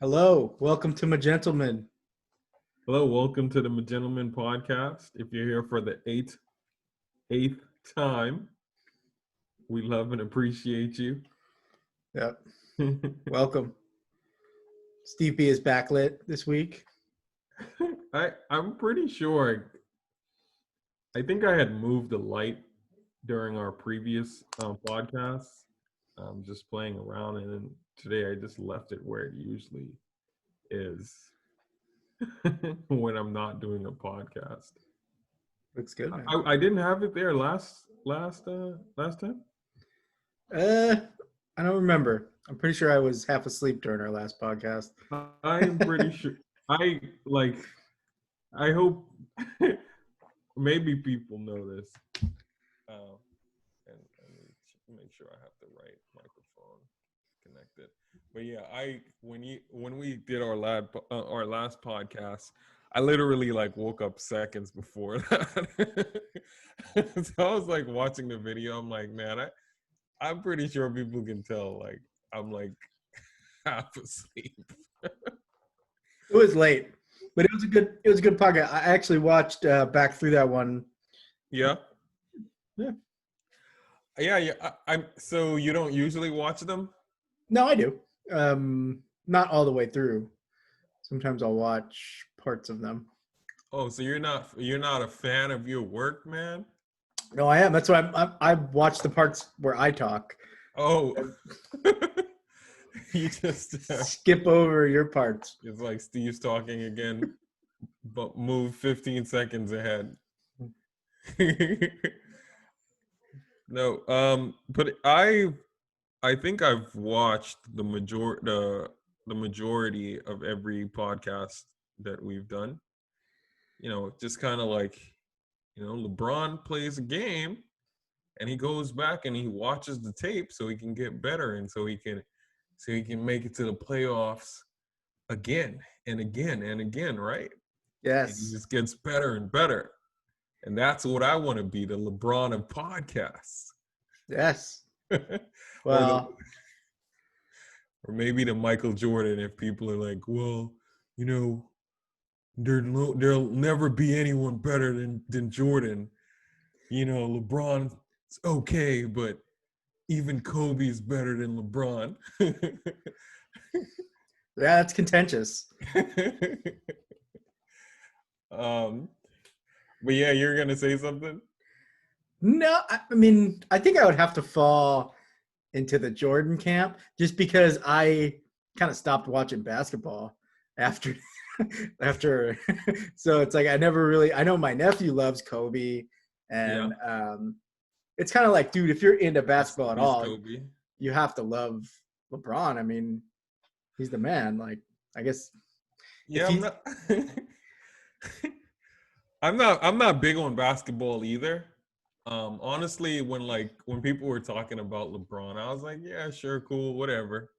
Hello, welcome to Magentlemen. Hello, welcome to the Magetlemen podcast. If you're here for the eighth time, we love and appreciate you. Yep, welcome. Steve B is backlit this week. I'm pretty sure. I think I had moved the light during our previous podcast. Just playing around, and then today I just left it where it usually is when I'm not doing a podcast. Looks good, man. I didn't have it there last time. I don't remember. I'm pretty sure I was half asleep during our last podcast. I'm pretty sure. I like. I hope maybe people know this. And make sure I have the right microphone connected. But yeah, when we did our last podcast, I literally like woke up seconds before that. So I was like watching the video. I'm like, man, I'm pretty sure people can tell. Like I'm like half asleep. It was late, but it was a good podcast. I actually watched back through that one. Yeah. Yeah. I'm so you don't usually watch them? No, I do. Not all the way through. Sometimes I'll watch parts of them. Oh, so you're not a fan of your work, man? No, I am. That's why I watch the parts where I talk. Oh, you just skip over your parts. It's like Steve's talking again, but move 15 seconds ahead. No, but I think I've watched the majority of every podcast that we've done. You know, just kind of like, LeBron plays a game and he goes back and he watches the tape so he can get better and so he can make it to the playoffs again and again and again, right? Yes. And he just gets better and better. And that's what I want to be, the LeBron of podcasts. Yes. Well, or maybe the Michael Jordan if people are like, well, there'll never be anyone better than Jordan. LeBron's okay, but even Kobe's better than LeBron. Yeah, that's contentious. But yeah, you're gonna say something? No, I mean, I think I would have to fall into the Jordan camp just because I kind of stopped watching basketball after so it's like I know my nephew loves Kobe and it's kind of like, dude, if you're into basketball at all, Kobe. You have to love LeBron. I mean, he's the man. Like, I guess. Yeah, I'm not big on basketball either. Honestly, when people were talking about LeBron, I was like, yeah, sure, cool, whatever.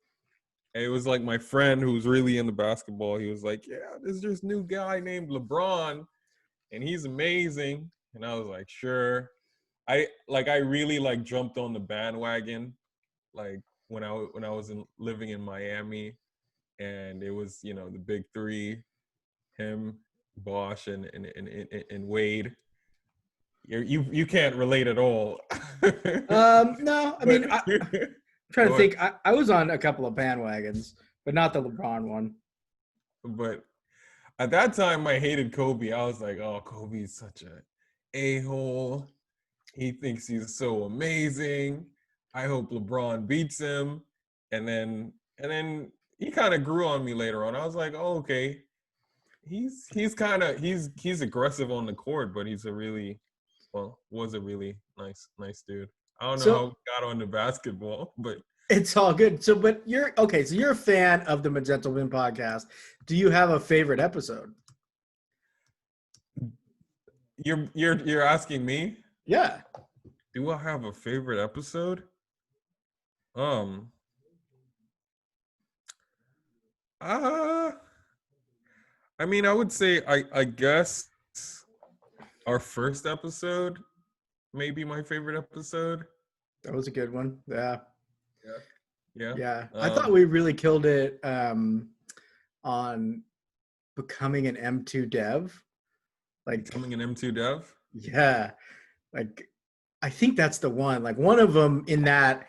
And it was like my friend who's really into basketball. He was like, yeah, there's this new guy named LeBron, and he's amazing. And I was like, sure. I really jumped on the bandwagon, like when I was living in Miami, and it was the big three, him, Bosch, and Wade. You can't relate at all. No, I mean, I'm trying to think. I was on a couple of bandwagons, but not the LeBron one. But at that time, I hated Kobe. I was like, oh, Kobe's such a hole. He thinks he's so amazing. I hope LeBron beats him. And then he kind of grew on me later on. I was like, oh, okay. He's aggressive on the court, but was a really nice dude. I don't know how we got on the basketball, but it's all good. So, but you're a fan of the Magetlemen podcast. Do you have a favorite episode? You're asking me? Yeah. Do I have a favorite episode? I mean, I would say I guess our first episode may be my favorite episode. That was a good one. Yeah. Yeah. Yeah. I thought we really killed it on becoming an M2 dev. Like becoming an M2 dev? Yeah. Like I think that's the one. Like one of them in that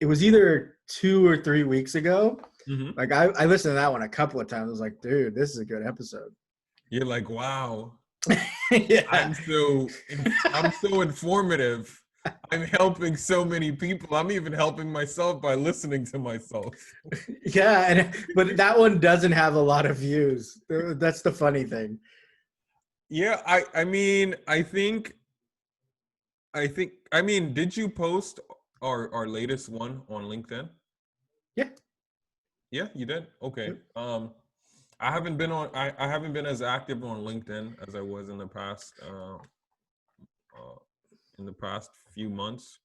it was either 2 or 3 weeks ago. Mm-hmm. Like I listened to that one a couple of times. I was like, dude, this is a good episode. You're like, wow. Yeah. I'm so informative. I'm helping so many people. I'm even helping myself by listening to myself. Yeah, but that one doesn't have a lot of views. That's the funny thing. Yeah, I mean, did you post our latest one on LinkedIn? Yeah. Yeah, you did. Okay. Yep. I haven't been I haven't been as active on LinkedIn as I was in the past few months.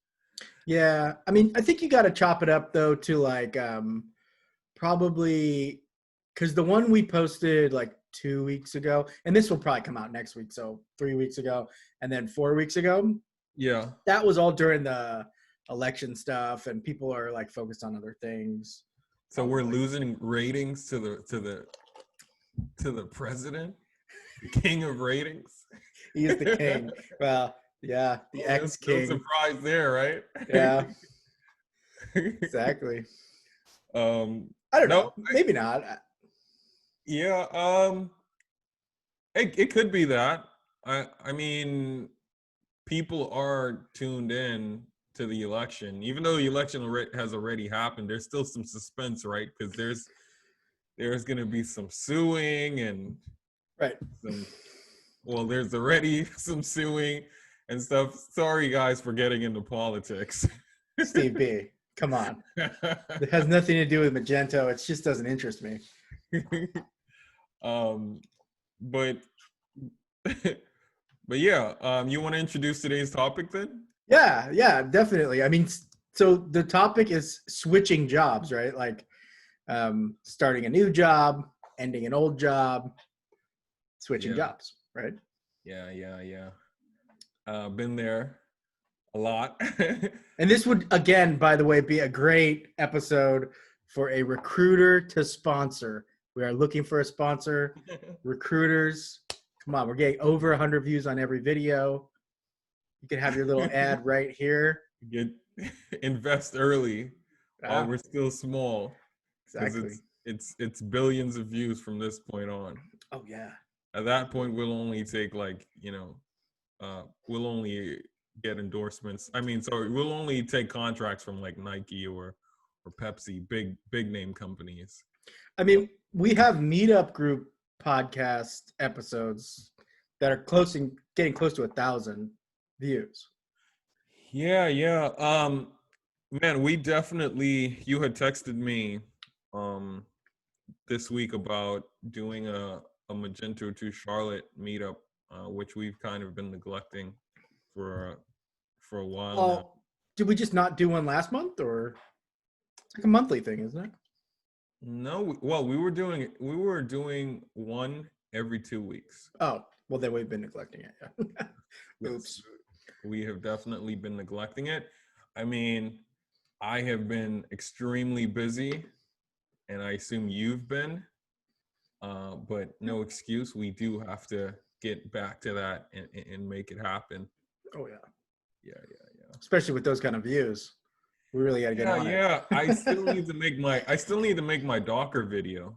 Yeah. I mean, I think you got to chop it up though to like probably because the one we posted like 2 weeks ago, and this will probably come out next week, so 3 weeks ago, and then 4 weeks ago. Yeah. That was all during the election stuff, and people are like focused on other things. So we're losing ratings to the president, the king of ratings. He is the king. Well, yeah, the ex-king. No surprise there, right? Yeah. Exactly. I don't know. Maybe not. Yeah. It could be that. I mean, people are tuned in to the election, even though the election has already happened. There's still some suspense, right? Because there's going to be some suing and right. There's already some suing and stuff. Sorry, guys, for getting into politics. Steve B, come on. It has nothing to do with Magento. It just doesn't interest me. But yeah, you want to introduce today's topic then? Yeah, definitely. I mean, so the topic is switching jobs, right? Like starting a new job, ending an old job, switching jobs, right? Yeah. Been there a lot. And this would, again, by the way, be a great episode for a recruiter to sponsor. We are looking for a sponsor. Recruiters, come on, we're getting over 100 views on every video. You can have your little ad right here. Invest early while we're still small. Exactly. It's billions of views from this point on. Oh yeah. At that point, we'll only take we'll only get endorsements. We'll only take contracts from like Nike or Pepsi, big name companies. I mean, we have meetup group podcast episodes that are getting close to 1,000 views. Yeah. Man, we definitely. You had texted me, this week about doing a Magento to Charlotte meetup, which we've kind of been neglecting for a while now. Did we just not do one last month, or it's like a monthly thing, isn't it? No, well, we were doing one every 2 weeks. Oh, well, then we've been neglecting it. Yeah. Oops. We have definitely been neglecting it. I mean, I have been extremely busy, and I assume you've been, but no excuse. We do have to get back to that and make it happen. Oh yeah. Yeah. Especially with those kind of views, we really got to get on it. Yeah. I still need to make my Docker video.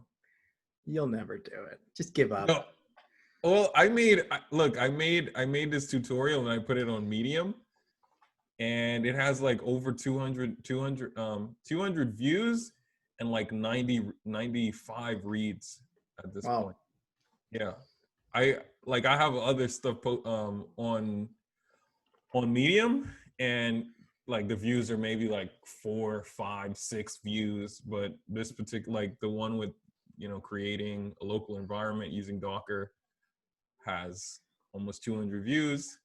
You'll never do it. Just give up. No. Well, I made this tutorial and I put it on Medium, and it has like over 200 views and like 95 reads at this point. Yeah. I have other stuff on Medium, and like the views are maybe like 4, 5, 6 views, but this particular, like the one with creating a local environment using Docker, has almost 200 views.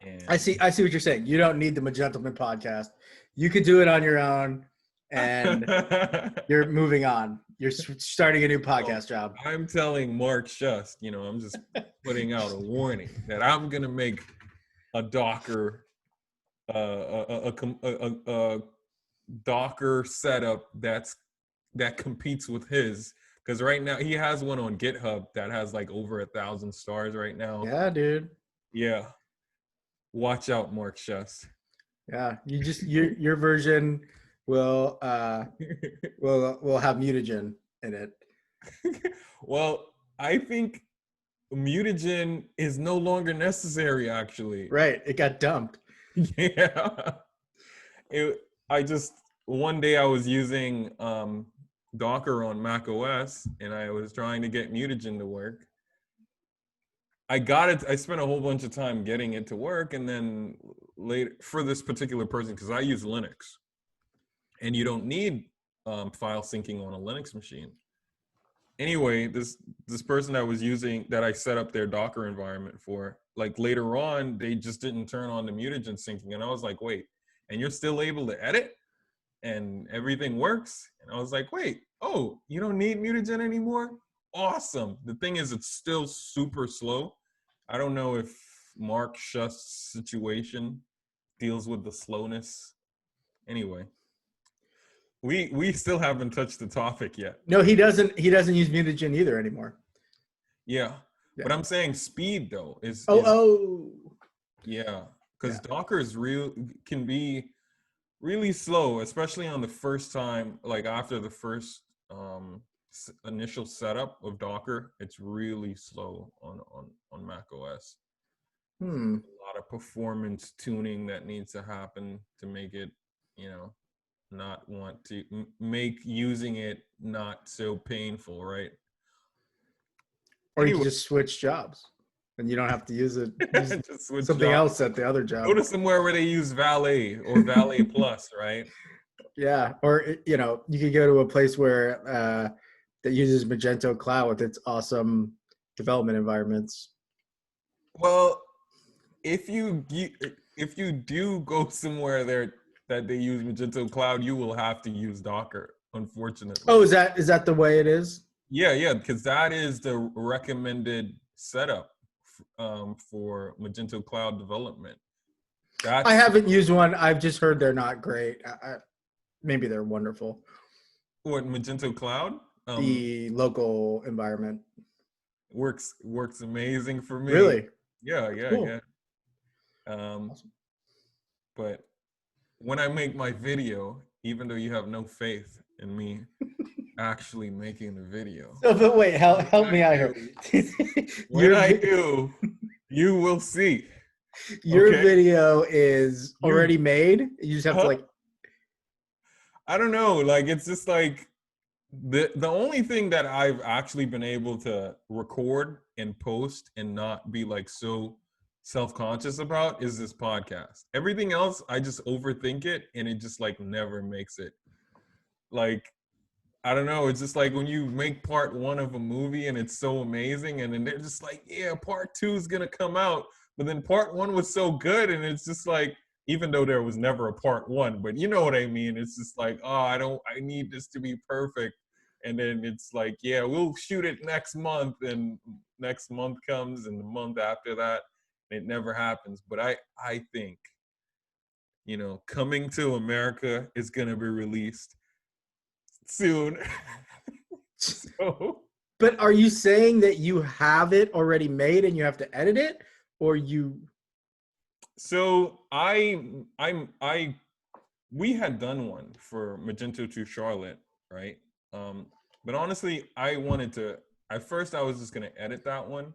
And I see what you're saying. You don't need the Magetlemen podcast. You could do it on your own, and you're moving on. You're starting a new podcast job. I'm telling Mark Just, I'm just putting out a warning that I'm gonna make a Docker, a Docker setup that competes with his, Because right now he has one on GitHub that has like over 1,000 stars right now. Yeah, dude. Yeah. Watch out, Mark Schuss. Yeah, you just your version will will have mutagen in it. Well, I think mutagen is no longer necessary, actually. Right, it got dumped. Yeah. I just one day I was using Docker on Mac OS and I was trying to get mutagen to work. I got it. I spent a whole bunch of time getting it to work, and then later for this particular person, because I use Linux, and you don't need file syncing on a Linux machine. Anyway, this person that I set up their Docker environment for, like later on, they just didn't turn on the mutagen syncing, and I was like, wait, and you're still able to edit, and everything works, and I was like, wait, oh, you don't need mutagen anymore? Awesome. The thing is, it's still super slow. I don't know if Mark Schuss' situation deals with the slowness. Anyway, we still haven't touched the topic yet. No, he doesn't use mutagen either anymore. Yeah. But I'm saying speed though is yeah, because Docker is can be really slow, especially on the first time, like after the first initial setup of Docker. It's really slow on Mac OS. A lot of performance tuning that needs to happen to make it, not want to make using it not so painful, right? Or anyway, you can just switch jobs and you don't have to use it. Just switch something else at the other job. Go to somewhere where they use Valet or Valet Plus, right? Yeah. Or, you could go to a place where that uses Magento Cloud with its awesome development environments. Well, if you do go somewhere there that they use Magento Cloud, you will have to use Docker, unfortunately. Oh, is that the way it is? Yeah, because that is the recommended setup for Magento Cloud development. I haven't used one. I've just heard they're not great. Maybe they're wonderful. What, Magento Cloud? The local environment works amazing for me. Really? Yeah. Awesome. But when I make my video, even though you have no faith in me actually making the video. So, but wait, help me out here. When I do, you will see. Your video is already made. You just have to I don't know. Like, it's just like the only thing that I've actually been able to record and post and not be like so self-conscious about is this podcast. Everything else, I just overthink it and it just like never makes it. Like, I don't know. It's just like when you make part 1 of a movie and it's so amazing, and then they're just like, yeah, part 2 is going to come out. But then part 1 was so good. And it's just like, even though there was never a part 1, but you know what I mean? It's just like, oh, I need this to be perfect. And then it's like, yeah, we'll shoot it next month. And next month comes and the month after that, it never happens. But I think, Coming to America is going to be released soon. So, but are you saying that you have it already made and you have to edit it, or you? So we had done one for Magento 2 Charlotte, right? But honestly, at first I was just gonna edit that one.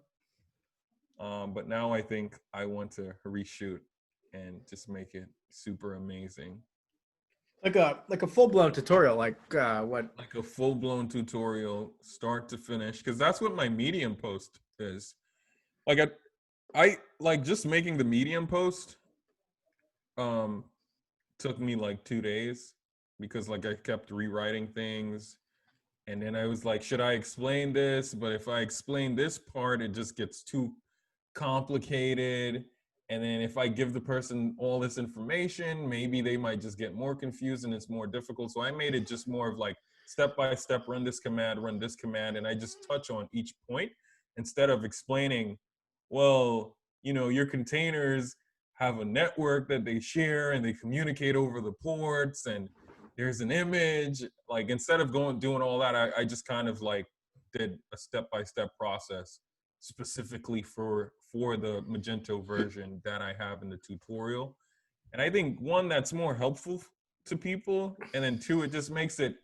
But now I think I want to reshoot and just make it super amazing. Like a full-blown tutorial, like what? Like a full-blown tutorial, start to finish, because that's what my Medium post is. Like I like just making the Medium post took me like 2 days, because like I kept rewriting things, and then I was like, should I explain this? But if I explain this part, it just gets too complicated. And then if I give the person all this information, maybe they might just get more confused and it's more difficult. So I made it just more of like step by step, run this command, and I just touch on each point instead of explaining, well, your containers have a network that they share and they communicate over the ports, and there's an image. Like, instead of doing all that, I just kind of like did a step-by-step process specifically for the Magento version that I have in the tutorial. And I think one, that's more helpful to people, and then two, it just makes it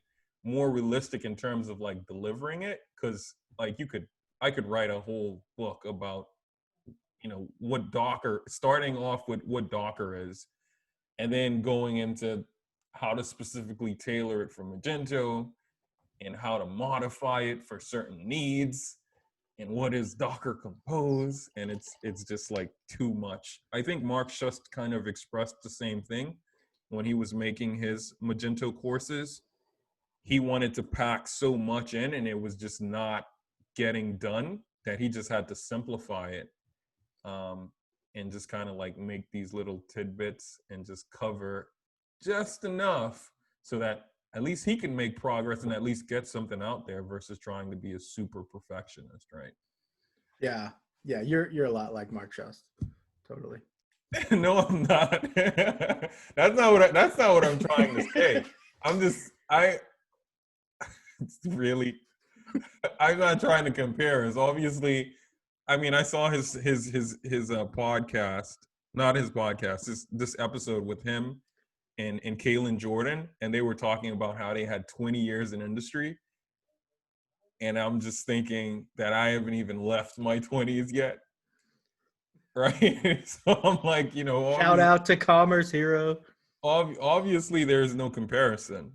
more realistic in terms of like delivering it, because like I could write a whole book about, you know, what Docker, starting off with what Docker is, and then going into how to specifically tailor it for Magento and how to modify it for certain needs and what is Docker Compose. And it's just like too much. I think Mark just kind of expressed the same thing when he was making his Magento courses. He wanted to pack so much in and it was just not getting done, that he just had to simplify it, and just kind of like make these little tidbits and just cover just enough so that at least he can make progress and at least get something out there, versus trying to be a super perfectionist, right? Yeah. Yeah. You're a lot like Mark Just. Totally. No, I'm not. That's not what I'm trying to say. It's really, I'm not trying to compare. It's obviously, I mean, I saw his podcast, not his podcast, this episode with him and Kaylin Jordan, and they were talking about how they had 20 years in industry. And I'm just thinking that I haven't even left my 20s yet. Right? So I'm like, you know, shout out to Commerce Hero. Obviously there's no comparison.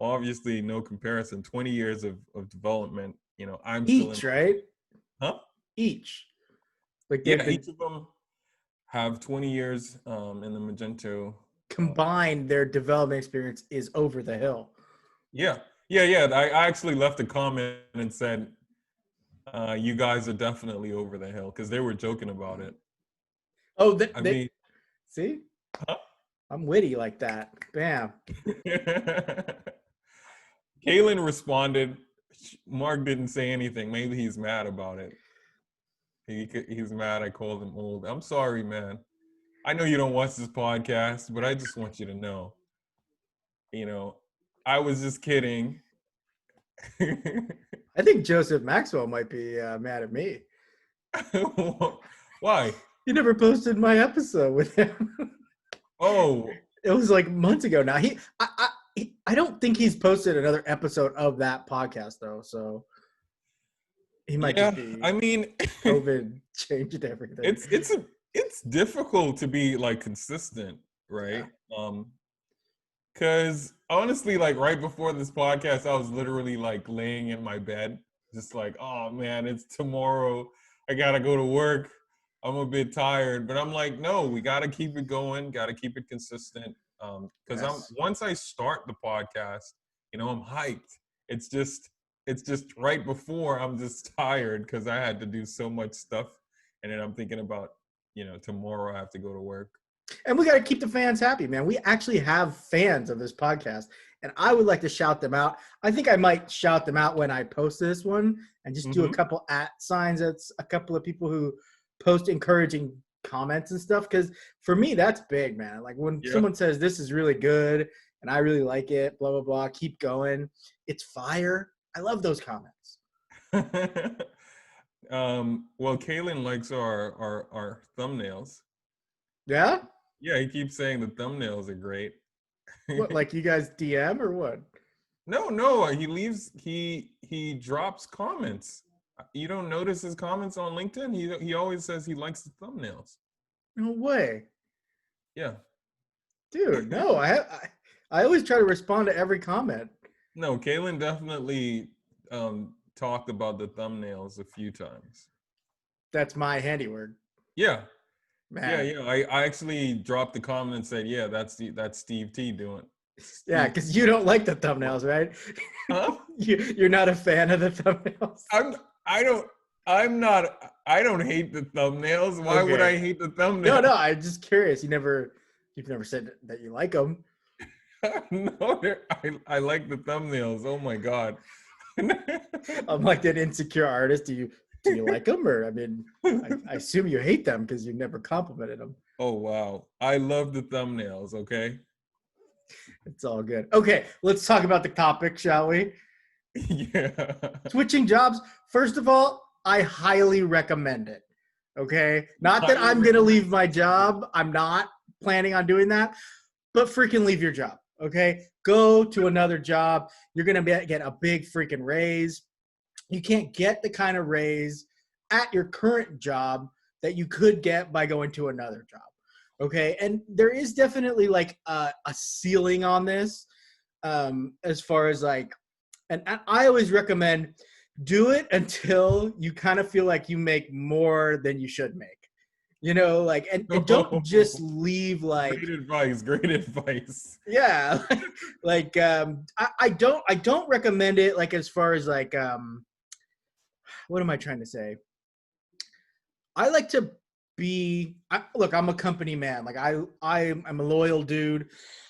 Obviously no comparison. 20 years of development, you know, I'm each, still in, right? Huh? Each. Like yeah, each of them have 20 years in the Magento. Combined, their development experience is over the hill. Yeah. I actually left a comment and said, you guys are definitely over the hill, because they were joking about it. Oh, I mean, see? Huh? I'm witty like that. Bam. Kaylin responded. Mark didn't say anything. Maybe he's mad about it. He's mad I called him old. I'm sorry, man. I know you don't watch this podcast, but I just want you to know, you know, I was just kidding. I think Joseph Maxwell might be mad at me. Why? You never posted my episode with him. Oh, it was like months ago now. I don't think he's posted another episode of that podcast though. So he might just be. I mean, COVID changed everything. It's difficult to be like consistent, right? Yeah. Because honestly, like right before this podcast, I was literally like laying in my bed, just like, oh man, it's tomorrow. I gotta go to work. I'm a bit tired, but I'm like, no, we gotta keep it going, gotta keep it consistent. Because once I start the podcast, you know, I'm hyped. It's just right before I'm just tired because I had to do so much stuff, and then I'm thinking about, you know, tomorrow I have to go to work. And we got to keep the fans happy, man. We actually have fans of this podcast, and I would like to shout them out. I think I might shout them out when I post this one and just do a couple @signs. That's a couple of people who post encouraging comments and stuff. Because for me, that's big, man. Like when someone says this is really good and I really like it, blah, blah, blah, keep going. It's fire. I love those comments. Well, Kaylin likes our thumbnails. Yeah? Yeah, he keeps saying the thumbnails are great. What, like you guys DM or what? No, he drops comments. You don't notice his comments on LinkedIn? He always says he likes the thumbnails. No way. Yeah. Dude, no, I always try to respond to every comment. No, Kaylin definitely talked about the thumbnails a few times. That's my handiwork. Yeah. Man. Yeah. I actually dropped the comment and said, yeah, that's Steve T doing. Yeah, because you don't like the thumbnails, right? Huh? You're not a fan of the thumbnails. I don't hate the thumbnails. Why would I hate the thumbnails? No, I'm just curious. You've never said that you like them. No, I like the thumbnails. Oh my God. I'm like that insecure artist. Do you like them? Or I mean, I assume you hate them because you never complimented them. Oh wow. I love the thumbnails, okay? It's all good. Okay, let's talk about the topic, shall we? Yeah. Switching jobs, first of all, I highly recommend it. Okay. Not that Highly I'm going to recommend. leave my job. I'm not planning on doing that, but freaking leave your job. Okay. Go to another job. You're going to get a big freaking raise. You can't get the kind of raise at your current job that you could get by going to another job. Okay. And there is definitely like a ceiling on this, as far as like, and I always recommend do it until you kind of feel like you make more than you should make. You know, like, and don't just leave like, Great advice. Great advice. yeah, like I don't recommend it like as far as like what am I trying to say? I like to look, I'm a company man. Like I'm a loyal dude.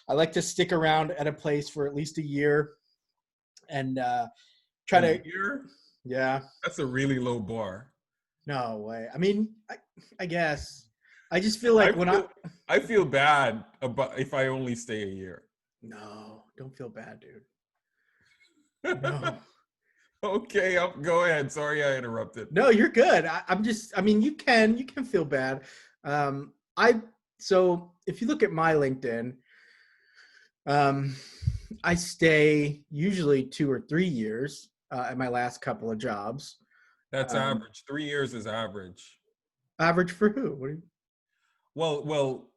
I like to stick around at a place for at least a year and try A to, year? yeah. That's a really low bar. No way. I mean, I guess I just feel like I when feel I feel bad about if I only stay a year. no, don't feel bad, dude. No, Okay, go ahead. Sorry I interrupted. no, you're good. I'm just, I mean, you can feel bad. I so if you look at my LinkedIn, um, I stay usually 2 or 3 years at my last couple of jobs. That's Um, average. 3 years is average. average for who? What do you? Well,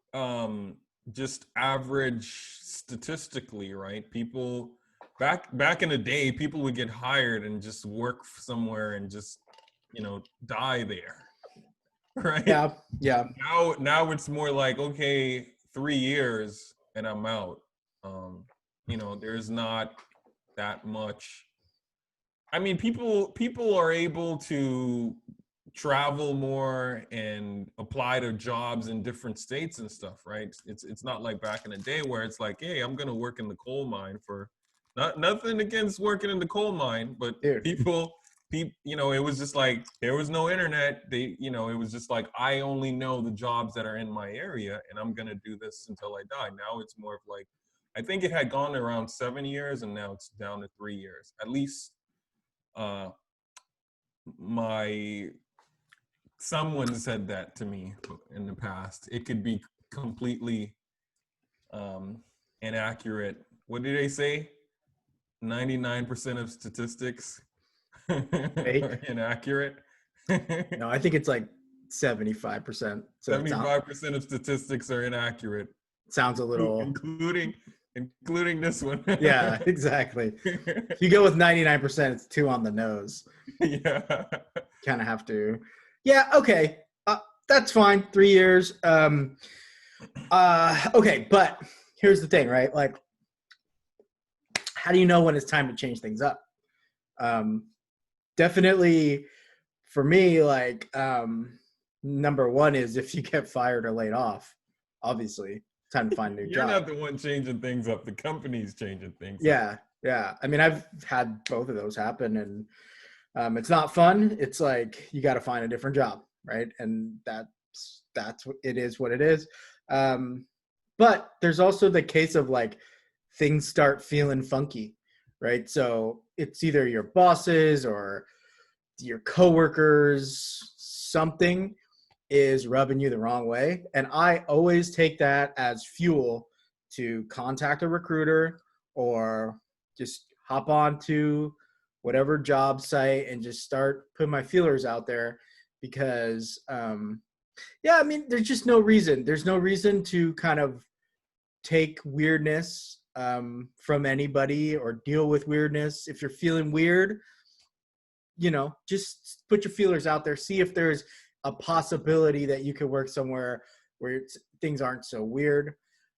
just average statistically, right? People back in the day, people would get hired and just work somewhere and just, die there, right? Yeah, yeah. Now it's more like, okay, 3 years and I'm out. There's not that much. I mean, people are able to travel more and apply to jobs in different states and stuff, right? It's not like back in the day where it's like, hey, I'm gonna work in the coal mine for nothing against working in the coal mine, but Dude. it was just like there was no internet. It was just like I only know the jobs that are in my area, and I'm gonna do this until I die. Now it's more of like, I think it had gone around 7 years, and now it's down to 3 years at least. uh my Someone said that to me in the past. It could be completely um inaccurate. What did they say? 99% of statistics are Fake. inaccurate. No, I think it's like 75%. So it 75% of statistics are inaccurate, sounds a little. including this one. Yeah, exactly. If you go with 99%, it's too on the nose. Yeah. Kind of have to. Yeah, okay. That's fine. 3 years. Okay, but here's the thing, right? Like, how do you know when it's time to change things up? Um, Definitely for me, like, number one is if you get fired or laid off, obviously, time to find a new You're job. not the one changing things up. The company's changing things up. Yeah, yeah. I mean, I've had both of those happen, and it's not fun. It's like you got to find a different job, right? And that's what it is. What it is. Um, but there's also the case of like things start feeling funky, right? So it's either your bosses or your coworkers, something is rubbing you the wrong way. And I always take that as fuel to contact a recruiter or just hop on to whatever job site and just start putting my feelers out there because, yeah, I mean, there's just no reason. There's no reason to kind of take weirdness from anybody or deal with weirdness. If you're feeling weird, just put your feelers out there, see if there's a possibility that you could work somewhere where things aren't so weird.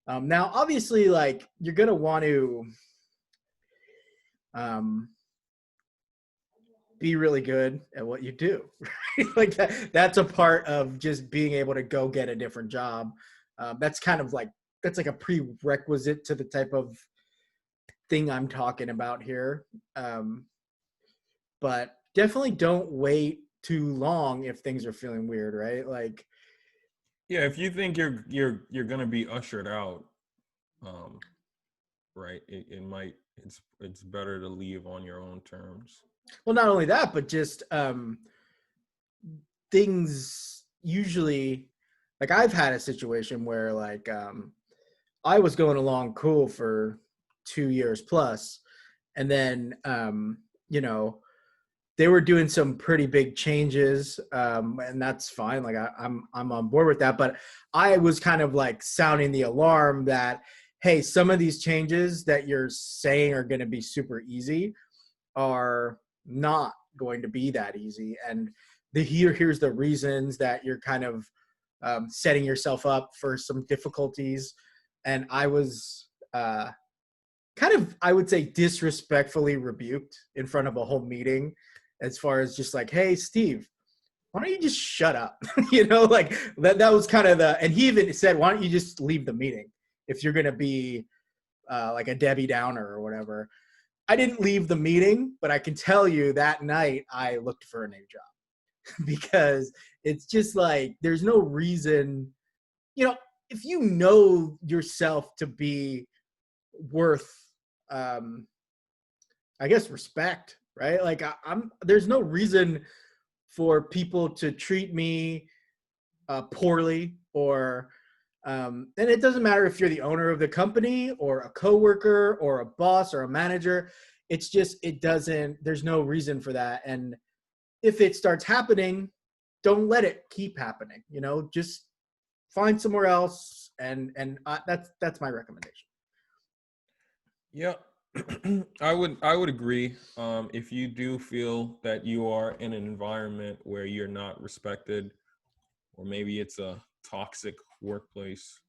Now, obviously, like you're gonna want to be really good at what you do. Right? Like that's a part of just being able to go get a different job. That's kind of like that's like a prerequisite to the type of thing I'm talking about here. But definitely don't wait too long if things are feeling weird, right? Like, Yeah, if you think you're gonna be ushered out, um, right? It's better to leave on your own terms. Well, not only that, but just things usually, like I've had a situation where like I was going along cool for 2 years plus, and then you know, they were doing some pretty big changes, and that's fine. Like I'm on board with that, but I was kind of like sounding the alarm that, hey, some of these changes that you're saying are going to be super easy are not going to be that easy, and here's the reasons that you're kind of setting yourself up for some difficulties. And I was kind of, I would say, disrespectfully rebuked in front of a whole meeting, as far as just like, hey, Steve, why don't you just shut up? Like that was kind of and he even said, why don't you just leave the meeting if you're going to be like a Debbie Downer or whatever. I didn't leave the meeting, but I can tell you that night I looked for a new job because it's just like, there's no reason, if you know yourself to be worth, I guess, respect, right? Like there's no reason for people to treat me poorly, or and it doesn't matter if you're the owner of the company or a coworker or a boss or a manager. It's just, there's no reason for that. And if it starts happening, don't let it keep happening, just find somewhere else. And that's my recommendation. Yeah. I would agree. If you do feel that you are in an environment where you're not respected, or maybe it's a toxic workplace,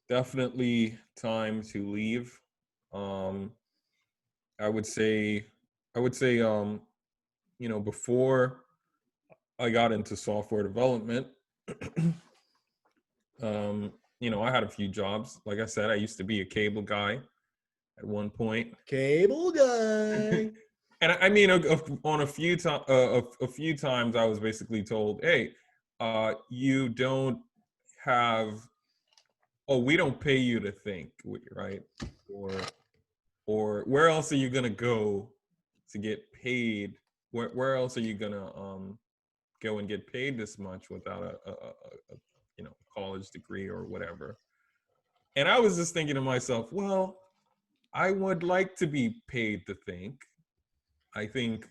definitely time to leave. I would say, before I got into software development, I had a few jobs. Like I said, I used to be a cable guy at one point. Cable guy. And I mean, on a few times, I was basically told, "Hey, you don't have. Oh, we don't pay you to think, right? Or where else are you gonna go to get paid? Where else are you gonna go and get paid this much without a college degree or whatever?" And I was just thinking to myself, well, I would like to be paid to think. I think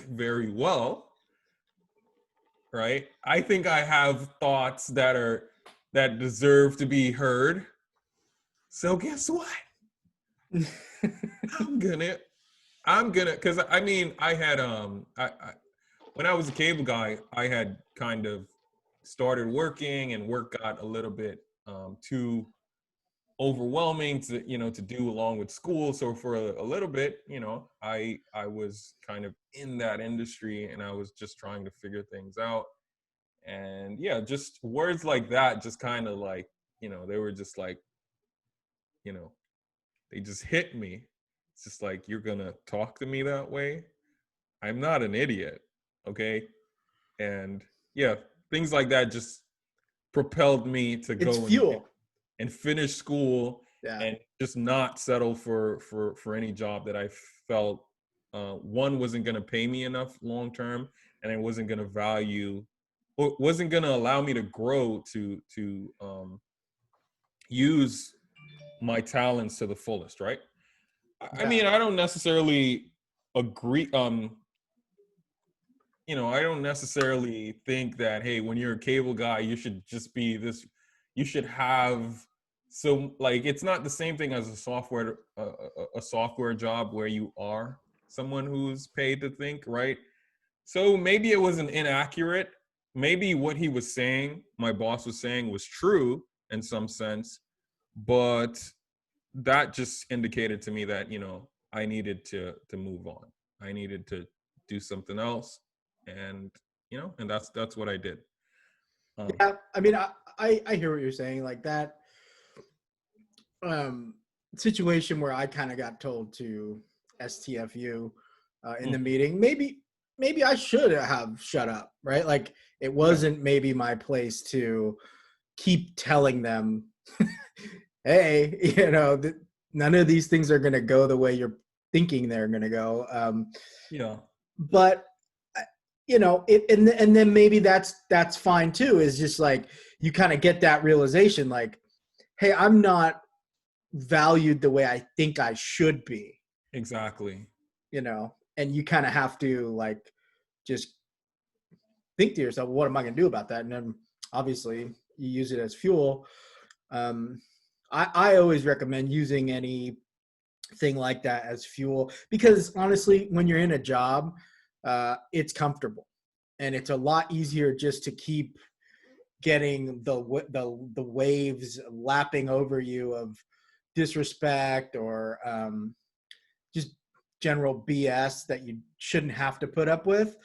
very well, right? I think I have thoughts that deserve to be heard. So guess what? I'm gonna, because I mean, I had I when I was a cable guy, I had kind of started working, and work got a little bit too overwhelming to do along with school. So for a little bit, I was kind of in that industry, and I was just trying to figure things out. And yeah, just words like that just kind of like, they were just like, they just hit me. It's just like, you're gonna talk to me that way? I'm not an idiot, okay? And yeah, things like that just propelled me to It's go fuel. and finish school. Yeah. And just not settle for any job that I felt one wasn't going to pay me enough long term, and it wasn't going to wasn't going to allow me to grow to use my talents to the fullest, right? I mean, I don't necessarily agree. I don't necessarily think that, hey, when you're a cable guy, you should just be this. You should have, so like, it's not the same thing as a software job where you are someone who's paid to think, right? So maybe it wasn't inaccurate. Maybe what he was saying, my boss was saying, was true in some sense, but that just indicated to me that I needed to move on. I needed to do something else, and and that's what I did. Yeah, I mean, I hear what you're saying. Like that situation where I kind of got told to STFU in the meeting. Maybe I should have shut up, right? Like it wasn't maybe my place to keep telling them hey, none of these things are going to go the way you're thinking they're going to go. Yeah. But and then maybe that's fine too. Is just like you kind of get that realization, like, hey, I'm not valued the way I think I should be. Exactly. And you kind of have to like just think to yourself, what am I going to do about that? And then obviously you use it as fuel. I always recommend using anything like that as fuel, because honestly, when you're in a job, it's comfortable and it's a lot easier just to keep getting the waves lapping over you of disrespect or just general BS that you shouldn't have to put up with.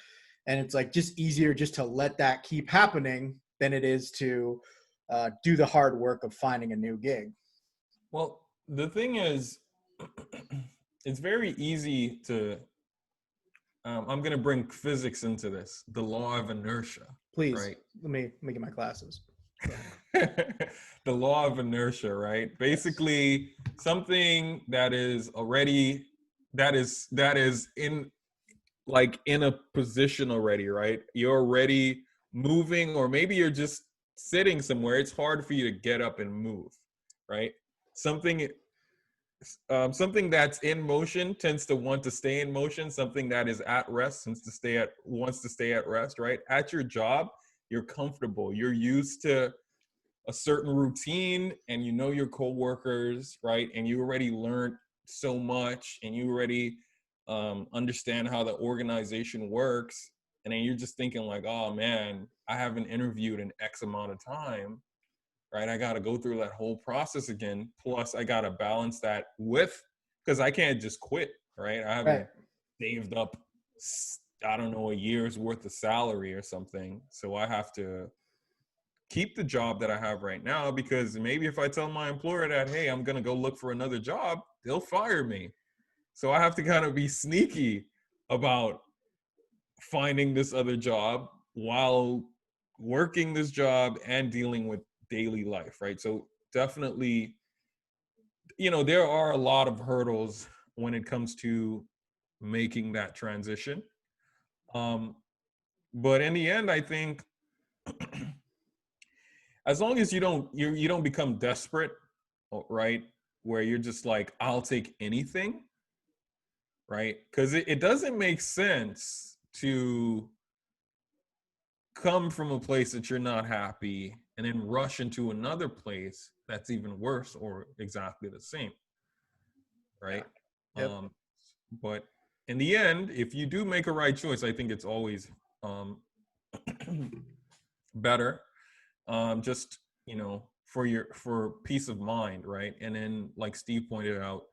And it's like just easier just to let that keep happening than it is to do the hard work of finding a new gig. Well, the thing is, it's very easy to, I'm going to bring physics into this, the law of inertia. Please, right? let me get my glasses. The law of inertia, right? Basically, something that is already, that is in a position already, right? You're already moving, or maybe you're just sitting somewhere. It's hard for you to get up and move, right? Something something that's in motion tends to want to stay in motion. Something that is at rest wants to stay at rest, right? At your job, you're comfortable. You're used to a certain routine, and you know your coworkers, right? And you already learned so much, and you already understand how the organization works. And then you're just thinking like, oh man, I haven't interviewed in X amount of time, right? I got to go through that whole process again. Plus, I got to balance that with, because I can't just quit, right? I haven't saved up, I don't know, a year's worth of salary or something. So I have to keep the job that I have right now, because maybe if I tell my employer that, hey, I'm going to go look for another job, they'll fire me. So I have to kind of be sneaky about finding this other job while working this job and dealing with daily life, right? So definitely, there are a lot of hurdles when it comes to making that transition. But in the end, I think as long as you don't become desperate, right? Where you're just like, I'll take anything, right? Because it doesn't make sense to come from a place that you're not happy and then rush into another place that's even worse or exactly the same, right? Yeah. Yep. But in the end, if you do make a right choice, I think it's always better, just for peace of mind, right? And then, like Steve pointed out,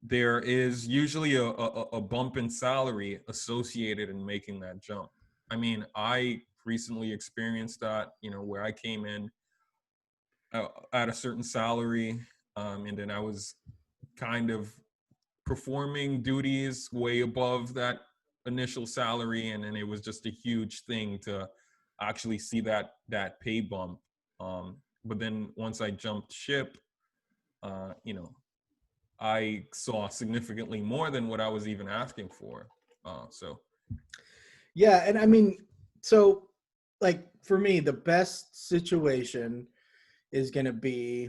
there is usually a bump in salary associated in making that jump. I mean, I recently experienced that, where I came in at a certain salary, and then I was kind of performing duties way above that initial salary, and then it was just a huge thing to actually see that pay bump. But then once I jumped ship, I saw significantly more than what I was even asking for. Yeah, and I mean, so like for me, the best situation is going to be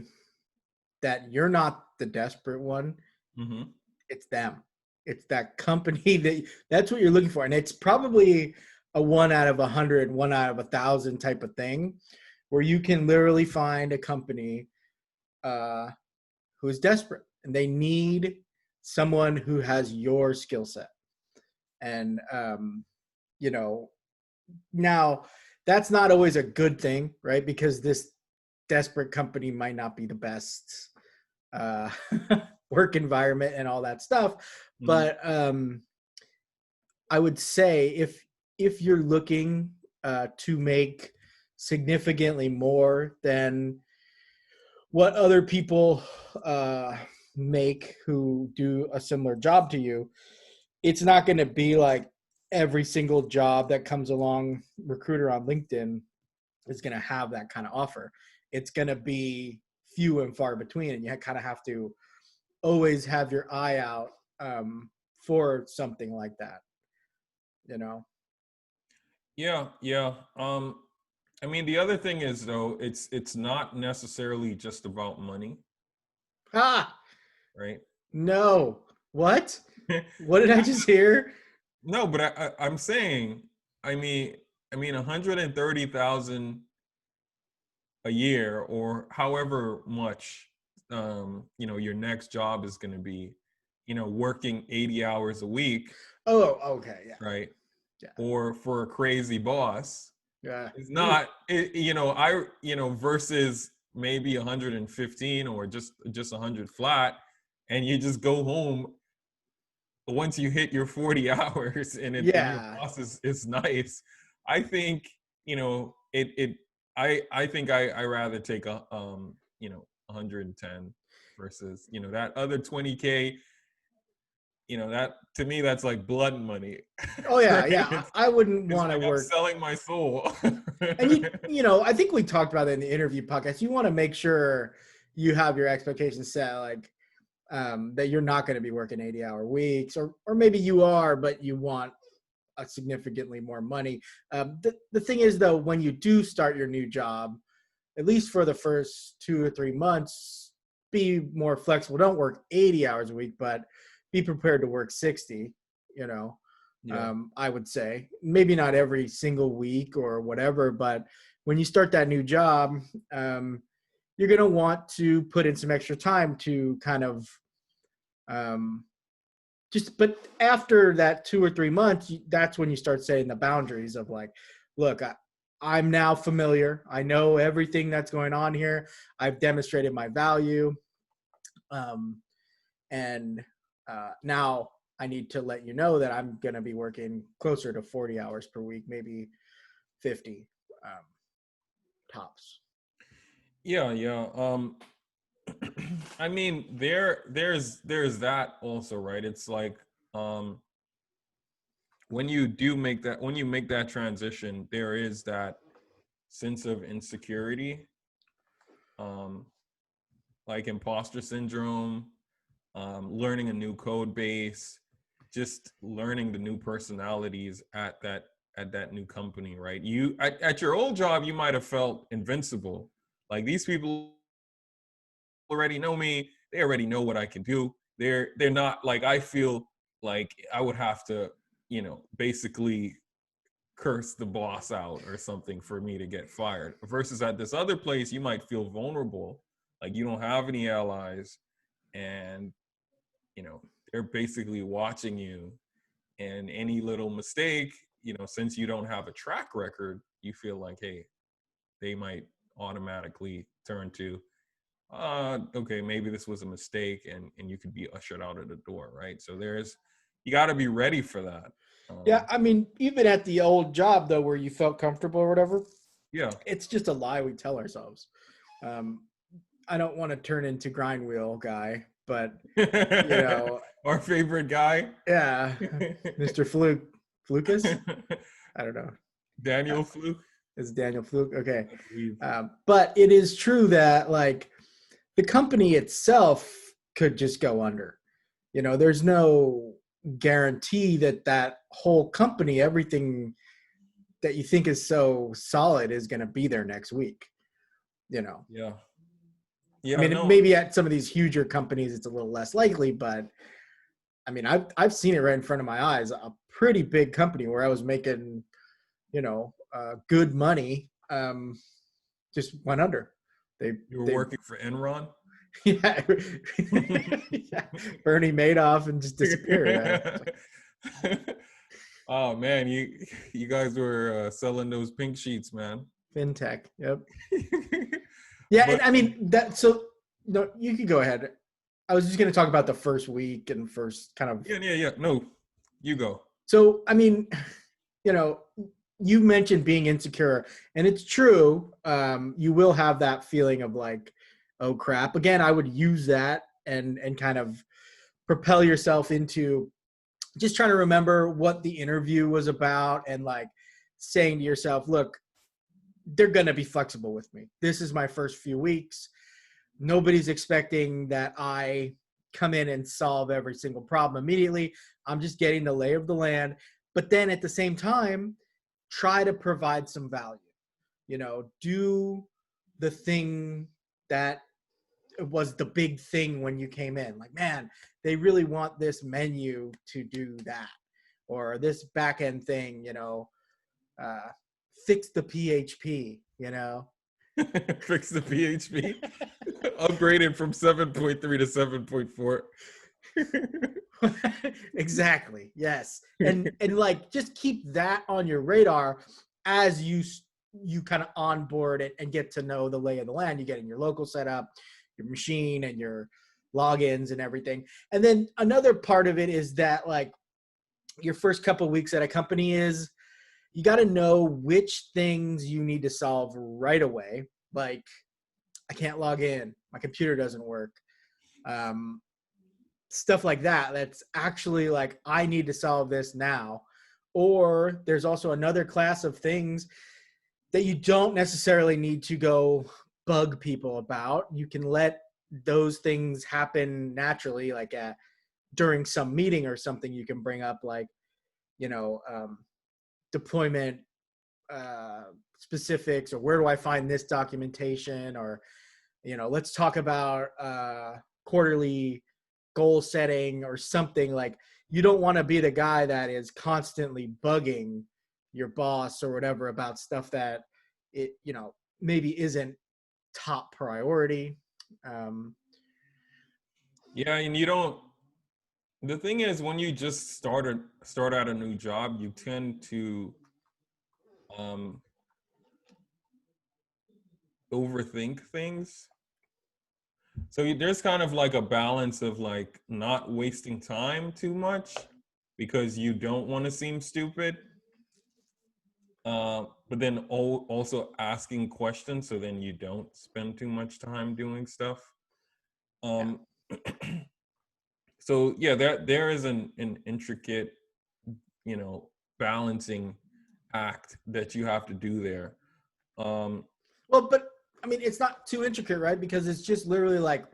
that you're not the desperate one. Mm-hmm. It's them. It's that company that's what you're looking for. And it's probably a 1 out of 100, 1 out of 1,000 type of thing where you can literally find a company who is desperate and they need someone who has your skill set. And, now that's not always a good thing, right? Because this desperate company might not be the best uh, work environment and all that stuff. Mm-hmm. But I would say if you're looking to make significantly more than what other people make who do a similar job to you, it's not going to be like every single job that comes along recruiter on LinkedIn is going to have that kind of offer. It's going to be few and far between, and you kind of have to always have your eye out for something like that, you know? Yeah, yeah. I mean, the other thing is though, it's not necessarily just about money, Ah, right? no. What? What did I just hear? No, but I'm saying, I mean, 130,000 a year, or however much, your next job is going to be, working 80 hours a week, Oh, okay, yeah, right? yeah, Or for a crazy boss, yeah. it's Ooh. not, versus maybe 115 or just 100 flat, and you just go home once you hit your 40 hours and your Yeah, boss is nice. I think, I think I rather take 110 versus, that other 20K, that to me, that's like blood money. oh yeah, Right? yeah. I wouldn't It's want to like I'm work. selling my soul. And I think we talked about that in the interview podcast. You want to make sure you have your expectations set, like that you're not going to be working 80-hour weeks, or maybe you are, but you want a significantly more money. The thing is, though, when you do start your new job, at least for the first 2 or 3 months, be more flexible. Don't work 80 hours a week, but be prepared to work 60, you know. Yeah. I would say maybe not every single week or whatever, but when you start that new job, you're going to want to put in some extra time to kind of um, but after that 2 or 3 months, that's when you start setting the boundaries of like, look, I'm now familiar. I know everything that's going on here. I've demonstrated my value. Um, and now I need to let you know that I'm going to be working closer to 40 hours per week, maybe 50 tops. Yeah, yeah. I mean, there's that also, right? It's like, um when you make that transition, there is that sense of insecurity, um like imposter syndrome, learning a new code base, just learning the new personalities at that new company, right? You at your old job, you might have felt invincible, like these people already know me, they already know what I can do. They're not like, I feel like I would have to, basically curse the boss out or something for me to get fired. Versus at this other place, you might feel vulnerable, like you don't have any allies, and they're basically watching you. And any little mistake, since you don't have a track record, you feel like, hey, they might automatically turn to, okay, maybe this was a mistake, and you could be ushered out of the door, right? So you got to be ready for that. Yeah, I mean, even at the old job though, where you felt comfortable or whatever, Yeah. it's just a lie we tell ourselves. Um, I don't want to turn into grind wheel guy, but Our favorite guy. yeah, Mr. Flukus. I don't know. Daniel Fluke. It's Daniel Fluke. Okay, I believe. but it is true that like the company itself could just go under. There's no guarantee that that whole company, everything that you think is so solid, is going to be there next week. Yeah. I Yeah, mean, no. maybe at some of these huger companies, it's a little less likely, but I mean, I've seen it right in front of my eyes. A pretty big company where I was making, good money, just went under. You were They working for Enron? yeah, yeah, Bernie Madoff and just disappeared. Oh man, you guys were selling those pink sheets, man. Fintech. Yep. Yeah, But and I mean that. So no, you could go ahead. I was just going to talk about the first week and first kind of. yeah. No, you go. So I mean, you know, you mentioned being insecure, and it's true. You will have that feeling of like, oh crap. Again, I would use that and kind of propel yourself into just trying to remember what the interview was about, and like saying to yourself, look, they're going to be flexible with me. This is my first few weeks. nobody's expecting that I come in and solve every single problem immediately. I'm just getting the lay of the land, but then at the same time, try to provide some value. Do the thing that was the big thing when you came in. Like, man, they really want this menu to do that, or this back end thing, fix the PHP, Fix the PHP. Upgraded from 7.3 to 7.4. Exactly. Yes. And like, just keep that on your radar as you kind of onboard it and get to know the lay of the land. You get in your local setup, your machine, and your logins and everything. And then another part of it is that, like, your first couple of weeks at a company is you got to know which things you need to solve right away. Like, I can't log in, my computer doesn't work. Stuff like that. That's actually like, I need to solve this now. Or there's also another class of things that you don't necessarily need to go bug people about. You can let those things happen naturally, like during some meeting or something. You can bring up, like, deployment specifics, or where do I find this documentation, or let's talk about quarterly goal setting or something. Like, you don't want to be the guy that is constantly bugging your boss or whatever about stuff that it maybe isn't top priority. Yeah, and the thing is, when you just start out a new job, you tend to overthink things. So there's kind of like a balance of like not wasting time too much because you don't want to seem stupid, but then also asking questions so then you don't spend too much time doing stuff. So yeah, there is an intricate, balancing act that you have to do there. Well, but I mean, it's not too intricate, right? Because it's just literally like,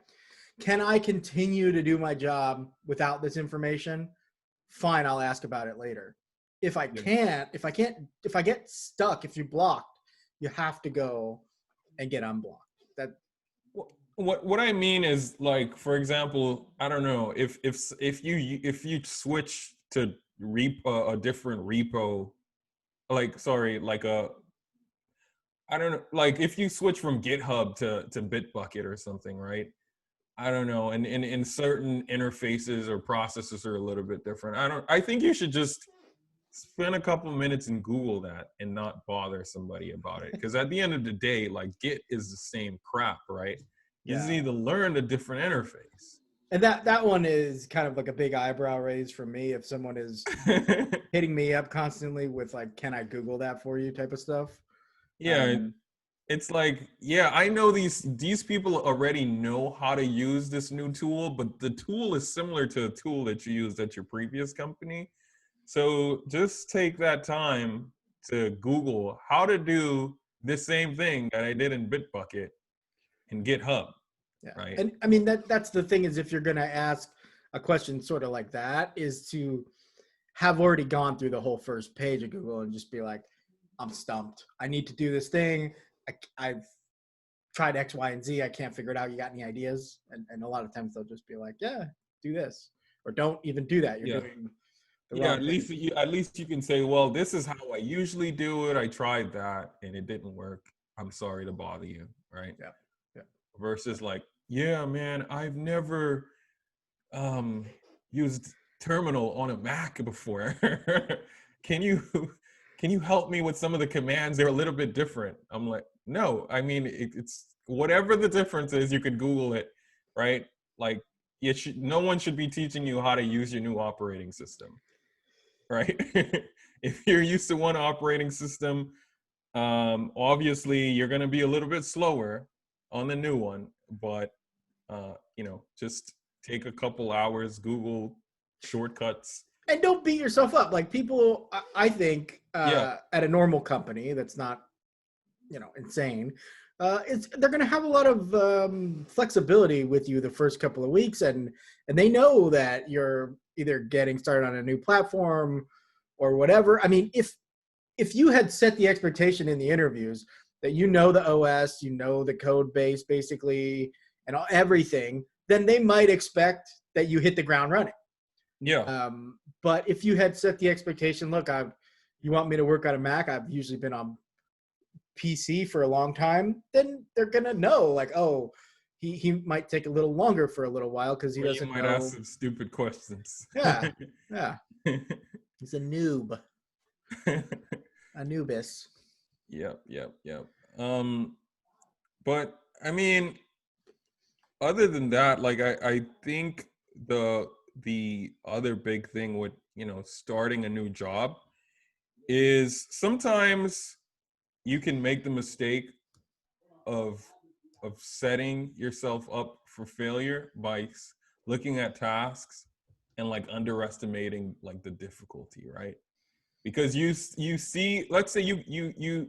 can I continue to do my job without this information? Fine, I'll ask about it later. If I get stuck, if you're blocked, you have to go and get unblocked. That what I mean is, like, for example, I don't know if you switch to a different repo, like I don't know, like if you switch from GitHub to Bitbucket or something, right? I don't know, and in certain interfaces or processes are a little bit different. I think you should just spend a couple minutes and Google that and not bother somebody about it, because at the end of the day, like, Git is the same crap, right? You just need to learn a different interface. And that one is kind of like a big eyebrow raise for me if someone is hitting me up constantly with, like, can I Google that for you type of stuff. Yeah, it's like, yeah, I know these people already know how to use this new tool, but the tool is similar to a tool that you used at your previous company. So just take that time to Google how to do the same thing that I did in Bitbucket in GitHub. Yeah. Right. And I mean, that's the thing, is if you're going to ask a question sort of like that, is to have already gone through the whole first page of Google and just be like, I'm stumped. I need to do this thing. I've tried X, Y, and Z. I can't figure it out. You got any ideas? And a lot of times they'll just be like, yeah, do this. Or don't even do that. You're doing the wrong thing. At least you can say, well, this is how I usually do it. I tried that and it didn't work. I'm sorry to bother you. Right. Yeah. Yeah. Versus like, yeah, man, I've never used terminal on a Mac before. Can you help me with some of the commands? They're a little bit different. I'm like, no, I mean, it's whatever the difference is, you could Google it, right? Like, no one should be teaching you how to use your new operating system, right? If you're used to one operating system, obviously you're going to be a little bit slower on the new one, but just take a couple hours, Google shortcuts. And don't beat yourself up. Like, people, I think, at a normal company that's not, insane, they're going to have a lot of flexibility with you the first couple of weeks, and they know that you're either getting started on a new platform or whatever. I mean, if you had set the expectation in the interviews that you know the OS, you know the code base basically, and everything, then they might expect that you hit the ground running. Yeah. But if you had set the expectation, look, you want me to work on a Mac, I've usually been on PC for a long time, then they're gonna know, like, oh, he might take a little longer for a little while because he doesn't know. Ask some stupid questions. Yeah. He's a noob. Anubis. Yep. But I mean, other than that, like I think the other big thing with, starting a new job is sometimes you can make the mistake of setting yourself up for failure by looking at tasks and like underestimating like the difficulty, right? Because you see, let's say you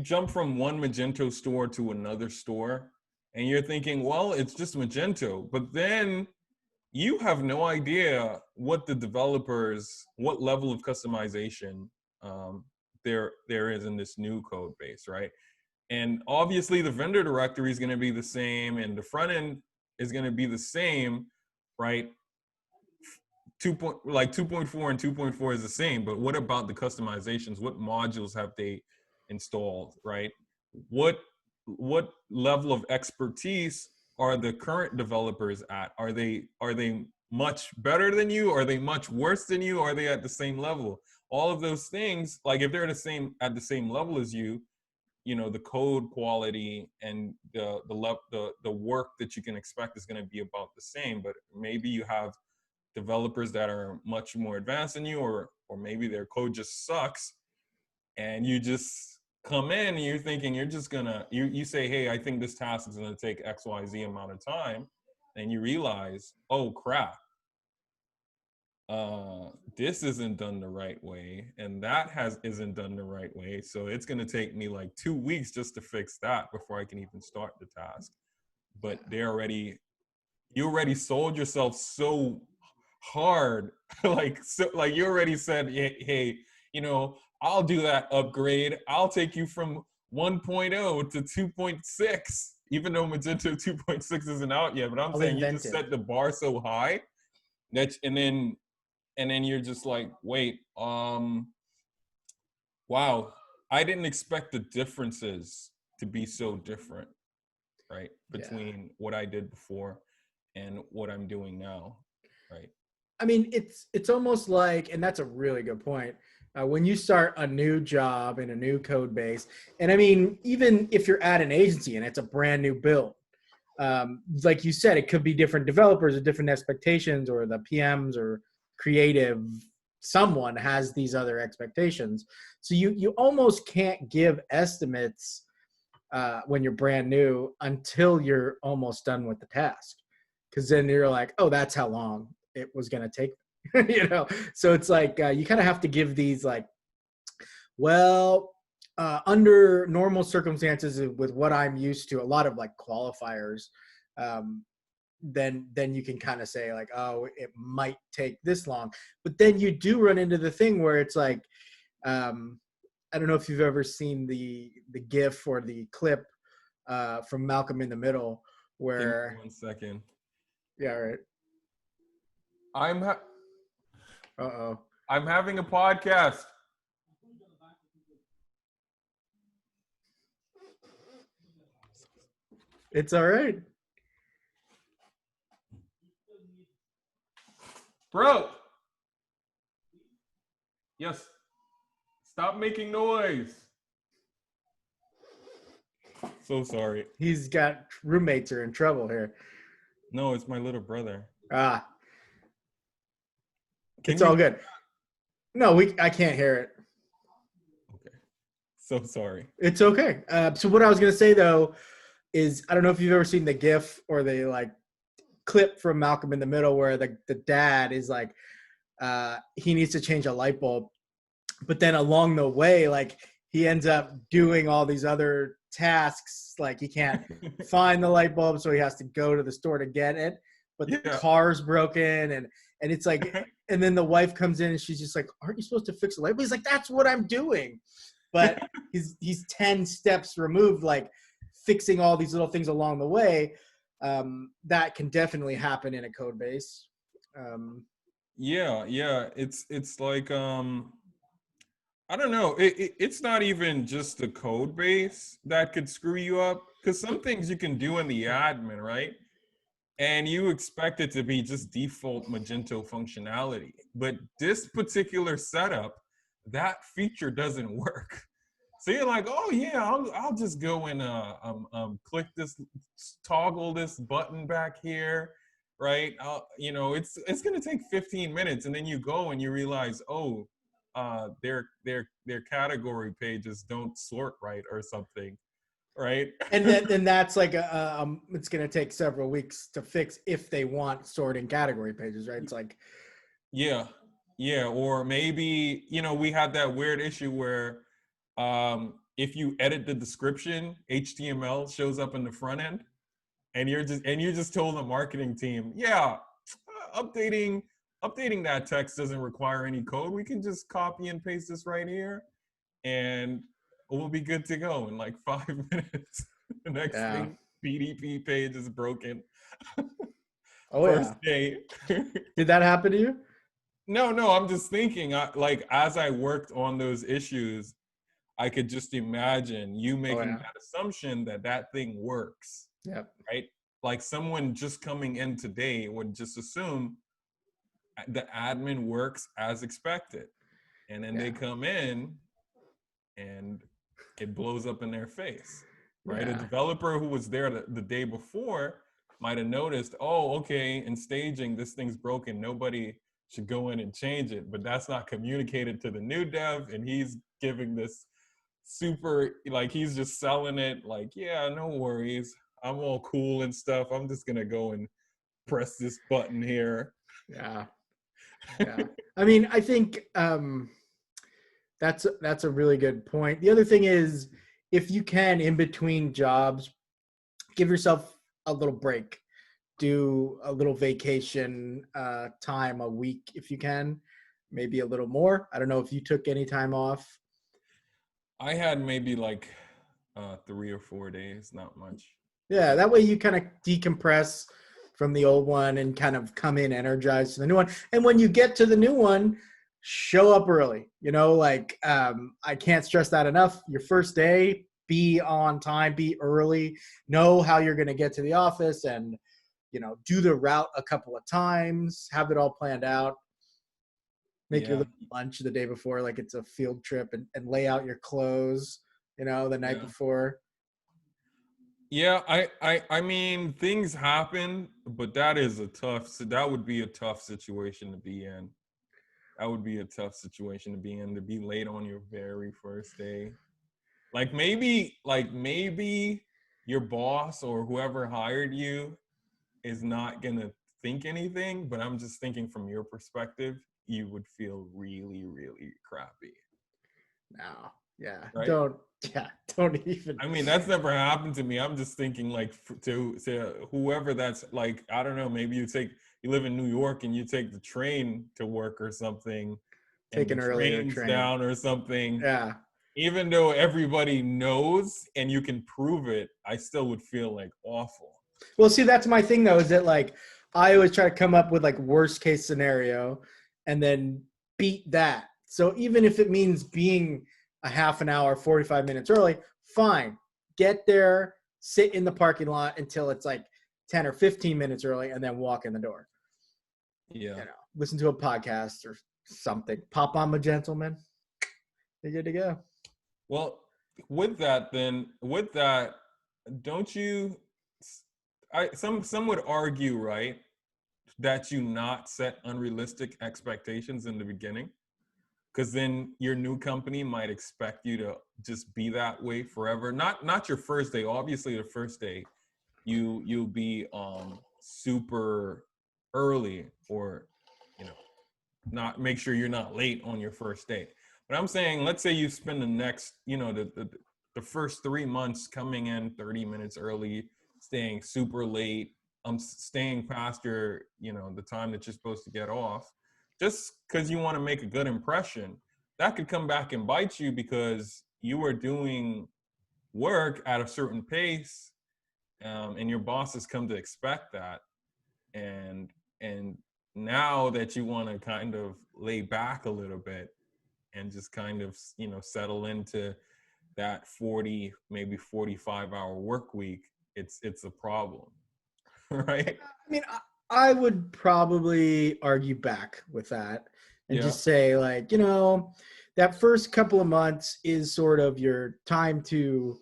jump from one Magento store to another store and you're thinking, well, it's just Magento, but then you have no idea what what level of customization there is in this new code base, right? And obviously the vendor directory is going to be the same and the front end is going to be the same, right? 2.4 and 2.4 is the same, but what about the customizations? What modules have they installed, right? What level of expertise are the current developers at? Are they much better than you? Are they much worse than you? Are they at the same level? All of those things, like if they're at the same level as you, the code quality and the work that you can expect is going to be about the same. But maybe you have developers that are much more advanced than you, or maybe their code just sucks, and you just come in and you're thinking you're just gonna you say, hey, I think this task is going to take XYZ amount of time, and you realize, oh crap, this isn't done the right way, and that isn't done the right way, so it's going to take me like 2 weeks just to fix that before I can even start the task. But you already sold yourself so hard, like you already said, hey, I'll do that upgrade, I'll take you from 1.0 to 2.6, even though Magento 2.6 isn't out yet. But I'm saying you just set the bar so high that, and then you're just like, wait, wow, I didn't expect the differences to be so different, right? Between what I did before and what I'm doing now, right? I mean, it's almost like, and that's a really good point. When you start a new job in a new code base, and I mean, even if you're at an agency and it's a brand new build, like you said, it could be different developers or different expectations, or the PMs or creative, someone has these other expectations. So you almost can't give estimates when you're brand new until you're almost done with the task, because then you're like, oh, that's how long it was going to take. So it's like you kind of have to give these like, well, under normal circumstances with what I'm used to, a lot of like qualifiers, then you can kind of say like, oh, it might take this long. But then you do run into the thing where it's like, I don't know if you've ever seen the GIF or the clip from Malcolm in the Middle, where 1 second. Yeah, right. I'm having a podcast. It's all right. Bro. Yes. Stop making noise. So sorry. He's got roommates are in trouble here. No, it's my little brother. It's all good. No, I can't hear it. Okay. So sorry. It's okay. So what I was going to say though is, I don't know if you've ever seen the GIF or the like clip from Malcolm in the Middle where the dad is like, he needs to change a light bulb, but then along the way, like he ends up doing all these other tasks. Like he can't find the light bulb, so he has to go to the store to get it. But the car's broken, and it's like, and then the wife comes in and she's just like, "Aren't you supposed to fix the light bulb?" He's like, "That's what I'm doing." But he's 10 steps removed, like fixing all these little things along the way. That can definitely happen in a code base. Yeah, it's like I don't know. It's not even just the code base that could screw you up, because some things you can do in the admin, right? And you expect it to be just default Magento functionality. But this particular setup, that feature doesn't work. So you're like, oh yeah, I'll just go and click this, toggle this button back here, right? It's gonna take 15 minutes, and then you go and you realize, oh, their category pages don't sort right or something, right? And then that's like it's going to take several weeks to fix if they want sorting category pages, right? It's like, yeah, or maybe we had that weird issue where if you edit the description, HTML shows up in the front end, and you just told the marketing team, yeah, updating that text doesn't require any code. We can just copy and paste this right here, and we'll be good to go in like 5 minutes. The next thing, PDP page is broken. First day. Did that happen to you? No, I'm just thinking, like, as I worked on those issues, I could just imagine you making that assumption that thing works. Yeah. Right? Like someone just coming in today would just assume the admin works as expected. And then they come in and it blows up in their face. Right? A developer who was there the day before might have noticed, oh, okay, in staging, this thing's broken. Nobody should go in and change it. But that's not communicated to the new dev, and he's giving this super, like, he's just selling it like, yeah, no worries, I'm all cool and stuff, I'm just gonna go and press this button here. Yeah. I mean, I think that's a really good point. The other thing is, if you can, in between jobs, give yourself a little break, do a little vacation time a week if you can, maybe a little more. I don't know if you took any time off. I had maybe like 3 or 4 days, not much. Yeah, that way you kind of decompress from the old one and kind of come in energized to the new one. And when you get to the new one, show up early. Like I can't stress that enough. Your first day, be on time, be early, know how you're going to get to the office, and do the route a couple of times, have it all planned out. Make your little lunch the day before like it's a field trip, and lay out your clothes, the night before. Yeah, I mean, things happen, but that would be a tough situation to be in. That would be a tough situation to be in, to be late on your very first day. Like maybe your boss or whoever hired you is not gonna think anything, but I'm just thinking from your perspective, you would feel really, really crappy. No, yeah, right? Don't even. I mean, that's never happened to me. I'm just thinking like to whoever that's like, I don't know, maybe you live in New York and you take the train to work or something. Take an earlier train's train down or something. Yeah. Even though everybody knows and you can prove it, I still would feel like awful. Well, see, that's my thing though, is that like I always try to come up with like worst case scenario and then beat that. So even if it means being a half an hour, 45 minutes early, fine. Get there, sit in the parking lot until it's like 10 or 15 minutes early, and then walk in the door. Yeah. Listen to a podcast or something. Pop on Magentlemen. You're good to go. Well, with that, don't you? Some would argue, right, that you not set unrealistic expectations in the beginning, because then your new company might expect you to just be that way forever. Not your first day. Obviously, the first day, you'll be super early, or not make sure you're not late on your first day. But I'm saying, let's say you spend the next, the first 3 months coming in 30 minutes early, staying super late, staying past your, the time that you're supposed to get off, just because you want to make a good impression. That could come back and bite you because you were doing work at a certain pace, and your bosses come to expect that. And now that you want to kind of lay back a little bit and just kind of settle into that 40, maybe 45-hour work week, it's a problem. Right? I mean, I would probably argue back with that and just say, like, that first couple of months is sort of your time to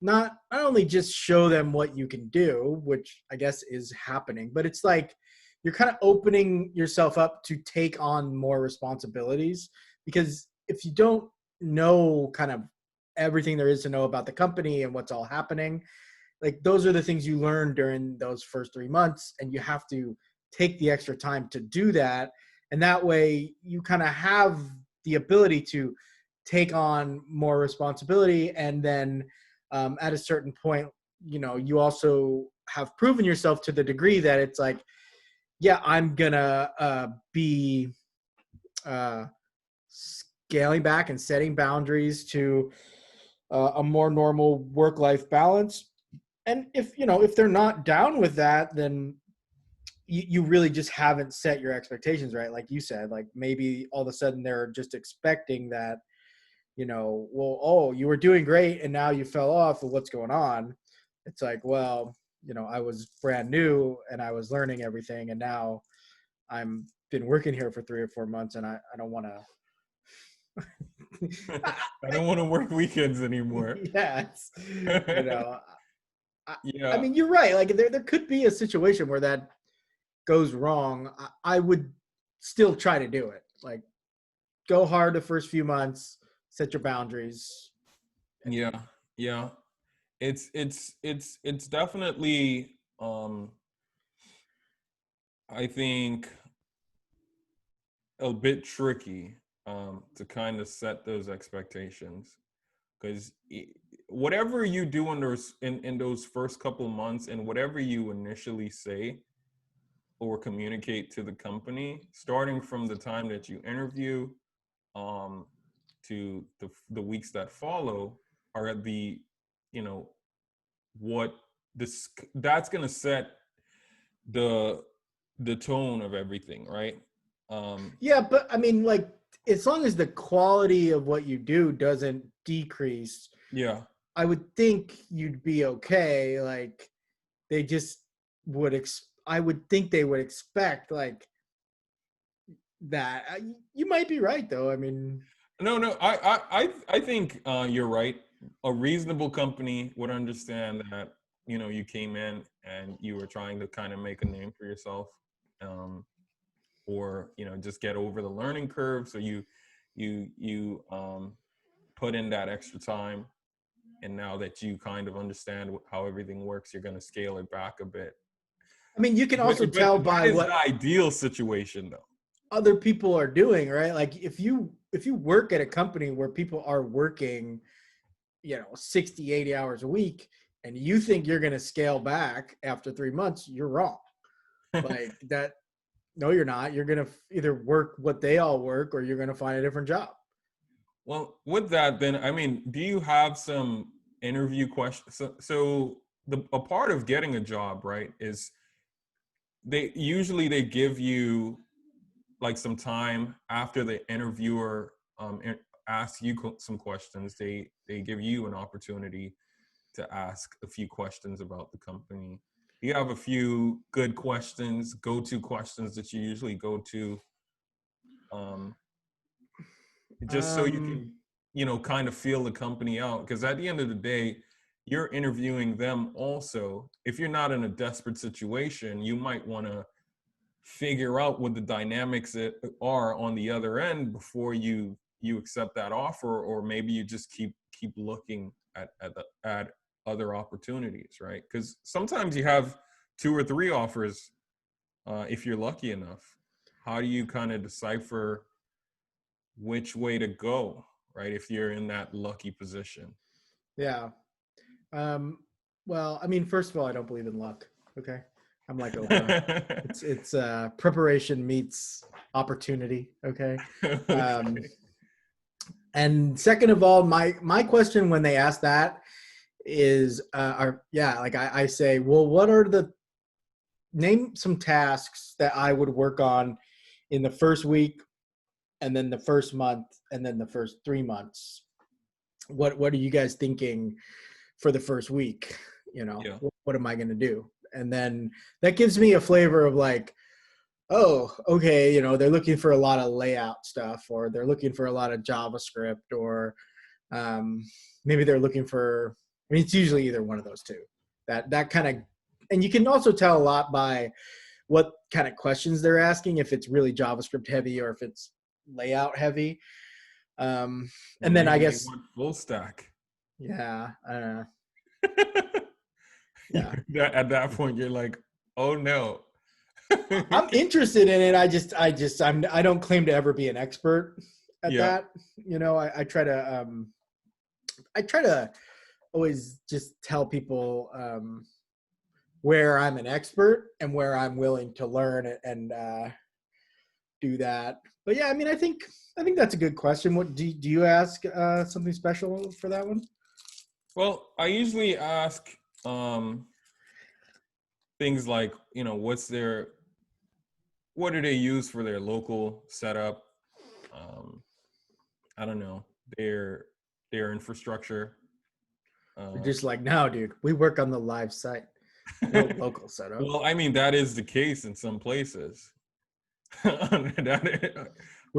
not only just show them what you can do, which I guess is happening, but it's like you're kind of opening yourself up to take on more responsibilities. Because if you don't know kind of everything there is to know about the company and what's all happening, like those are the things you learn during those first 3 months, and you have to take the extra time to do that. And that way you kind of have the ability to take on more responsibility. And then at a certain point, you also have proven yourself to the degree that it's like, yeah, I'm gonna be scaling back and setting boundaries to a more normal work-life balance. And if they're not down with that, then you really just haven't set your expectations right. Like you said, like maybe all of a sudden they're just expecting that, well, oh, you were doing great and now you fell off. Well, what's going on? It's like, well, I was brand new and I was learning everything, and now I'm been working here for 3 or 4 months, and I don't want to. I don't want to work weekends anymore. Yes, Yeah. I mean, you're right. Like there could be a situation where that goes wrong. I would still try to do it. Like, go hard the first few months, set your boundaries. Yeah. It's definitely I think a bit tricky to kind of set those expectations, because whatever you do in those first couple of months, and whatever you initially say or communicate to the company, starting from the time that you interview to the weeks that follow, are the what this that's going to set the tone of everything, right? Yeah, but I mean, like, as long as the quality of what you do doesn't decrease, yeah, I would think you'd be okay. Like, they just would I would think they would expect like that. You might be right though. I mean, no, I think you're right. A reasonable company would understand that you came in and you were trying to kind of make a name for yourself, or just get over the learning curve. So you put in that extra time, and now that you kind of understand how everything works, you're going to scale it back a bit. I mean, you can also But tell by that is what the ideal situation, though. other people are doing, right? Like if you work at a company where people are working, 60, 80 hours a week, and you think you're going to scale back after 3 months, you're wrong. Like that. No, you're not. You're going to either work what they all work, or you're going to find a different job. Well, with that, then, I mean, do you have some interview questions? So a part of getting a job, right, is they give you like some time after the interviewer asks you some questions. They give you an opportunity to ask a few questions about the company. You have a few good questions, go-to questions that you usually go to, just so you can, kind of feel the company out. Because at the end of the day, you're interviewing them also. If you're not in a desperate situation, you might want to figure out what the dynamics are on the other end before you accept that offer, or maybe you just keep looking at other opportunities, right? Because sometimes you have 2 or 3 offers, if you're lucky enough. How do you kind of decipher which way to go, right? If you're in that lucky position. Yeah. Well, I mean, first of all, I don't believe in luck. Okay. I'm like Oprah. It's preparation meets opportunity. Okay. Okay. And second of all, my question when they ask that is, like I say, well, what are the name some tasks that I would work on in the first week, and then the first month, and then the first 3 months. What are you guys thinking for the first week? You know, Yeah. what am I going to do? And then that gives me a flavor of like, oh, okay, you know, they're looking for a lot of layout stuff, or they're looking for a lot of JavaScript, or maybe they're looking for, I mean, it's usually either one of those two. That kind of, and you can also tell a lot by what kind of questions they're asking, if it's really JavaScript heavy or if it's layout heavy. And then I guess they want full stack. Yeah. Yeah. At that point, you're like, oh no. I'm interested in it. I don't claim to ever be an expert at that. You know, I try to always just tell people where I'm an expert and where I'm willing to learn and do that. But yeah, I mean, I think that's a good question. What do you ask something special for that one? Well, I usually ask things like, you know, what do they use for their local setup? I don't know, their infrastructure. Just like, no, dude, we work on the live site, no local setup. Well, I mean, that is the case in some places. We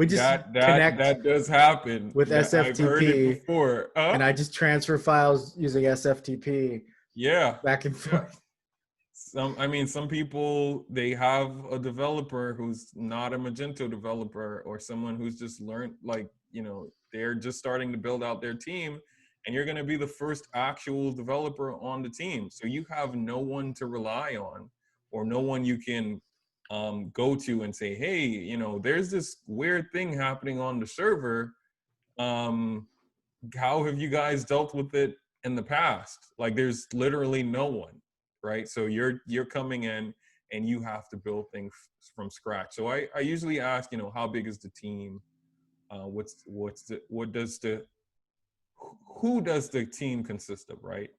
just connect that does happen with SFTP. I've heard it before. And I just transfer files using SFTP. Yeah. Back and forth. Some people, they have a developer who's not a Magento developer, or someone who's just learned, like, you know, they're just starting to build out their team, and you're going to be the first actual developer on the team. So you have no one to rely on, or no one you can go to and say, hey, you know, there's this weird thing happening on the server. How have you guys dealt with it in the past? Like, there's literally no one, right? So you're coming in and you have to build things from scratch. So I usually ask, you know, how big is the team? Who does the team consist of, right?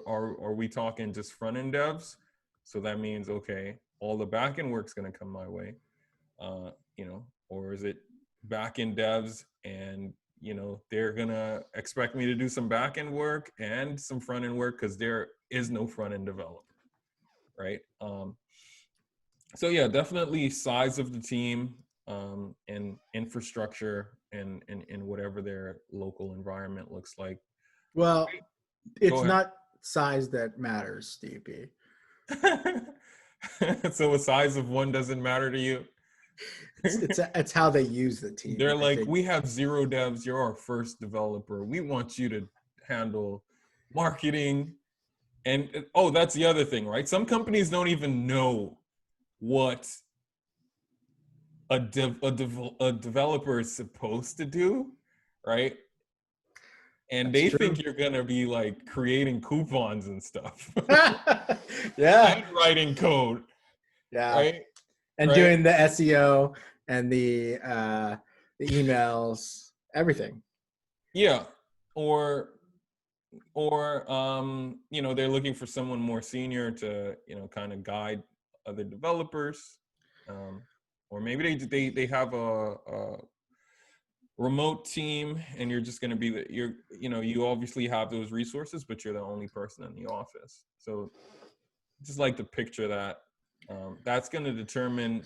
Are we talking just front end devs? So that means, okay, all the back end work's going to come my way, you know, or is it back end devs and, you know, they're going to expect me to do some back end work and some front end work because there is no front end developer, right? So yeah, definitely size of the team, and infrastructure and whatever their local environment looks like. Well, it's not size that matters, DP. So a size of one doesn't matter to you? It's how they use the team. They're like, we have 0 devs. You're our first developer. We want you to handle marketing. And oh, that's the other thing, right? Some companies don't even know what a developer is supposed to do, right? And that's true. Think you're gonna be like creating coupons and stuff. Yeah. And writing code. Yeah. Right. And doing the SEO and the emails, everything. Yeah. Or you know, they're looking for someone more senior to, you know, kind of guide other developers. Or maybe they have a remote team, and you're just going to be you obviously have those resources, but you're the only person in the office. So just like to picture that. That's going to determine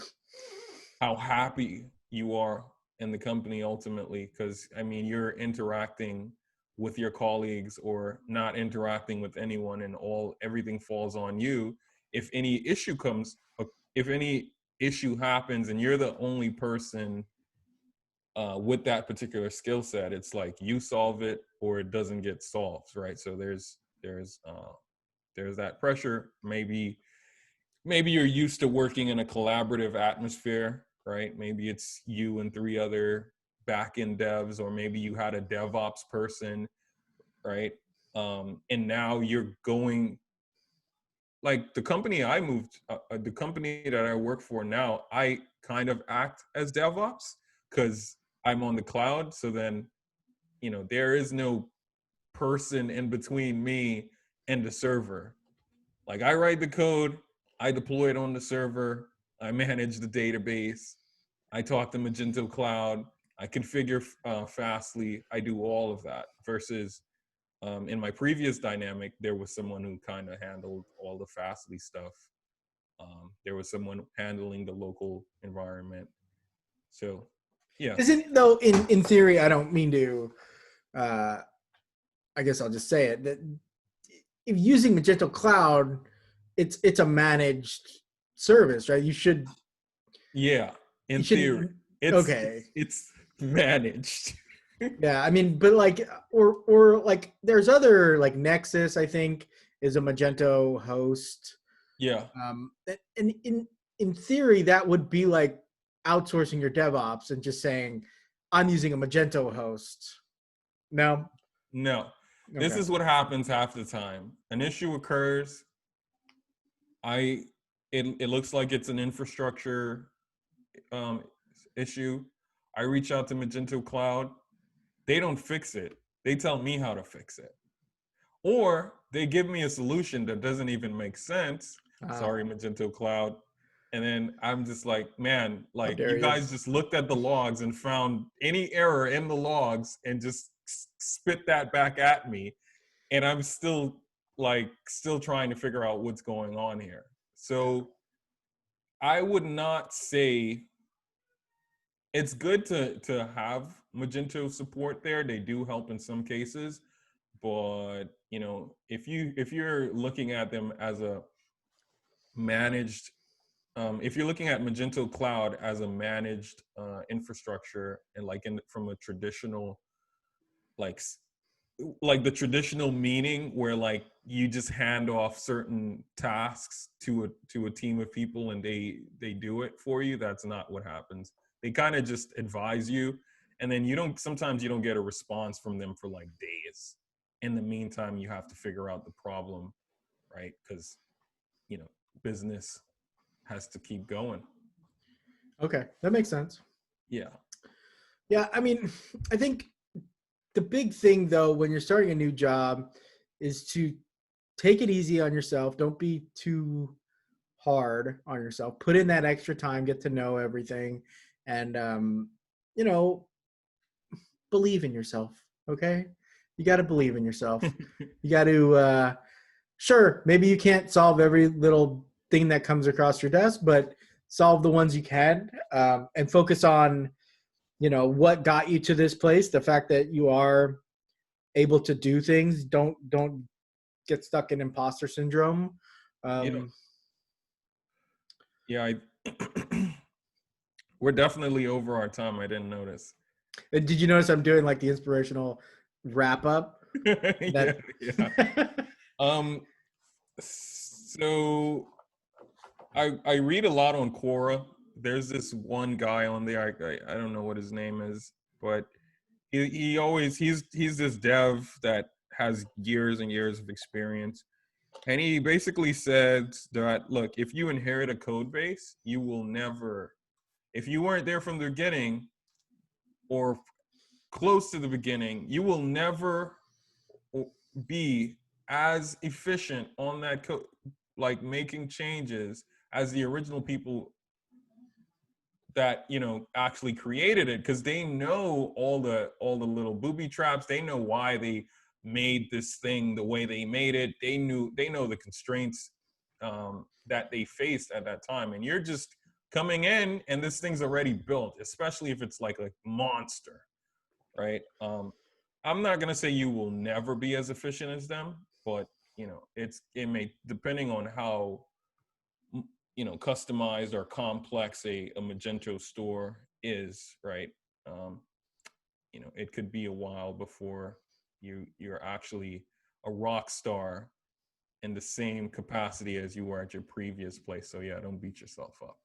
how happy you are in the company ultimately, because I mean, you're interacting with your colleagues or not interacting with anyone, and everything falls on you. If any issue happens and you're the only person with that particular skill set, it's like you solve it or it doesn't get solved, right? So there's that pressure. Maybe you're used to working in a collaborative atmosphere, right? Maybe it's you and 3 other backend devs, or maybe you had a DevOps person, right? And now you're going, like the company I moved, the company that I work for now, I kind of act as DevOps because I'm on the cloud. So then, there is no person in between me and the server. Like I write the code, I deploy it on the server, I manage the database, I talk to Magento Cloud, I configure Fastly, I do all of that. Versus in my previous dynamic, there was someone who kind of handled all the Fastly stuff. There was someone handling the local environment. So, yeah. Isn't though in theory? I don't mean to. I guess I'll just say it that if using Magento Cloud, it's a managed service, right? You should. Yeah, in You theory, shouldn't. it's Okay. it's managed. Yeah, I mean, but like, or like, there's other like Nexus. I think is a Magento host. Yeah. And in theory, that would be like outsourcing your DevOps and just saying, "I'm using a Magento host." No. No. This Okay. is what happens half the time. An issue occurs. It looks like it's an infrastructure um, issue. I reach out to Magento Cloud. They don't fix it. They tell me how to fix it. Or they give me a solution that doesn't even make sense. Sorry, Magento Cloud. And then I'm just like, man, How like dare you you? guys just looked at the logs and found any error in the logs and just spit that back at me. And I'm still trying to figure out what's going on here. So I would not say it's good to have Magento support there. They do help in some cases, but if you're looking at them as a managed, if you're looking at Magento Cloud as a managed infrastructure, and like from a traditional, like the traditional meaning where like you just hand off certain tasks to a team of people and they do it for you, that's not what happens. They kind of just advise you, and then sometimes you don't get a response from them for like days. In the meantime, you have to figure out the problem, right? Because business has to keep going. Okay, that makes sense. Yeah. Yeah, I mean, I think the big thing though when you're starting a new job is to take it easy on yourself. Don't be too hard on yourself. Put in that extra time, get to know everything, and you know, believe in yourself. Okay, you got to believe in yourself. You got to. Sure, maybe you can't solve every little thing that comes across your desk, but solve the ones you can, and focus on what got you to this place. The fact that you are able to do things. Don't get stuck in imposter syndrome. Yeah. Um, Yeah. We're definitely over our time. I didn't notice. did you notice I'm doing like the inspirational wrap up? Yeah, That yeah. Um, so I read a lot on Quora. There's this one guy on there. I don't know what his name is, but he's this dev that has years and years of experience, and he basically said that look, if you inherit a code base, you will never, if you weren't there from the beginning or close to the beginning, you will never be as efficient on that code, like making changes as the original people that actually created it, because they know all the little booby traps. They know why they made this thing the way they made it. They know the constraints that they faced at that time, and you're just coming in and this thing's already built, especially if it's like a monster, right? I'm not gonna say you will never be as efficient as them, but it may, depending on how customized or complex a Magento store is, right? Um, it could be a while before you're actually a rock star in the same capacity as you were at your previous place. So yeah, don't beat yourself up.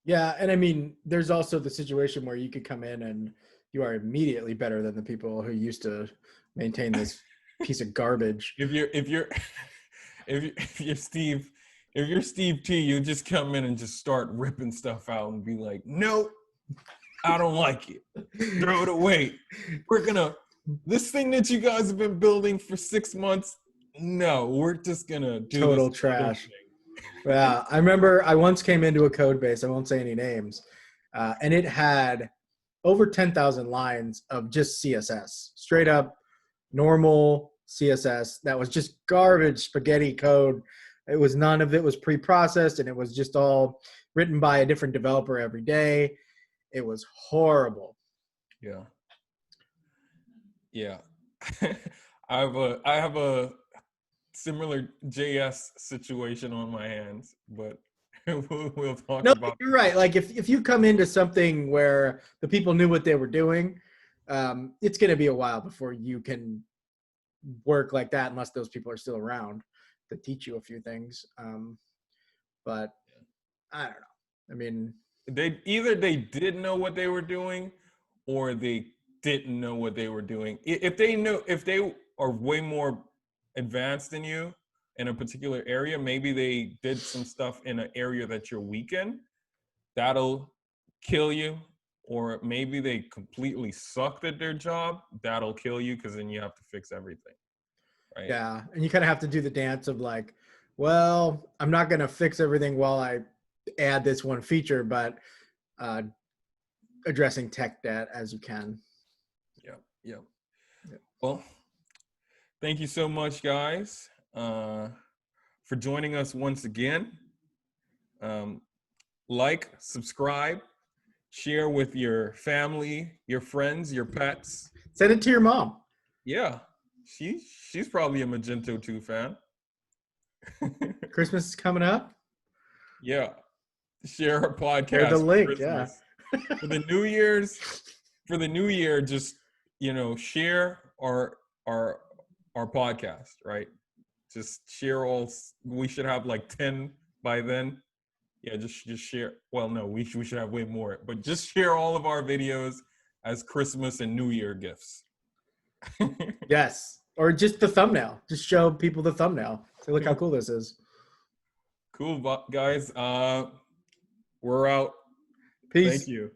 Yeah, and I mean, there's also the situation where you could come in and you are immediately better than the people who used to maintain this piece of garbage. If you're if you're Steve T, you just come in and just start ripping stuff out and be like, nope, I don't like it. Throw it away. This thing that you guys have been building for 6 months, no, we're just gonna do Total this trash. thing. Yeah, I remember I once came into a code base, I won't say any names, and it had over 10,000 lines of just CSS, straight up normal CSS that was just garbage spaghetti code. None of it was pre-processed, and it was just all written by a different developer every day. It was horrible. Yeah. Yeah. I have a similar JS situation on my hands, but we'll talk about. You're right. Like if you come into something where the people knew what they were doing, it's going to be a while before you can work like that unless those people are still around to teach you a few things. But I don't know. I mean, they did know what they were doing, or they didn't know what they were doing. If they are way more advanced than you in a particular area, maybe they did some stuff in an area that you're weak in, that'll kill you. Or maybe they completely sucked at their job, that'll kill you, because then you have to fix everything. Right? Yeah, and you kind of have to do the dance of like, well, I'm not going to fix everything while I add this one feature, but addressing tech debt as you can. Yeah. Well, thank you so much, guys, for joining us once again. Like, subscribe, share with your family, your friends, your pets. Send it to your mom. Yeah, she's probably a Magento 2 fan. Christmas is coming up. Yeah, share our podcast. Share the link. Christmas. Yeah. For the New Year, just share our podcast, right? Just share all. We should have like 10 by then. Yeah, just share. Well, no, we should have way more, but just share all of our videos as Christmas and New Year gifts. Yes, or just the thumbnail. Just show people the thumbnail. Say, look how cool this is. Cool, guys. We're out. Peace. Thank you.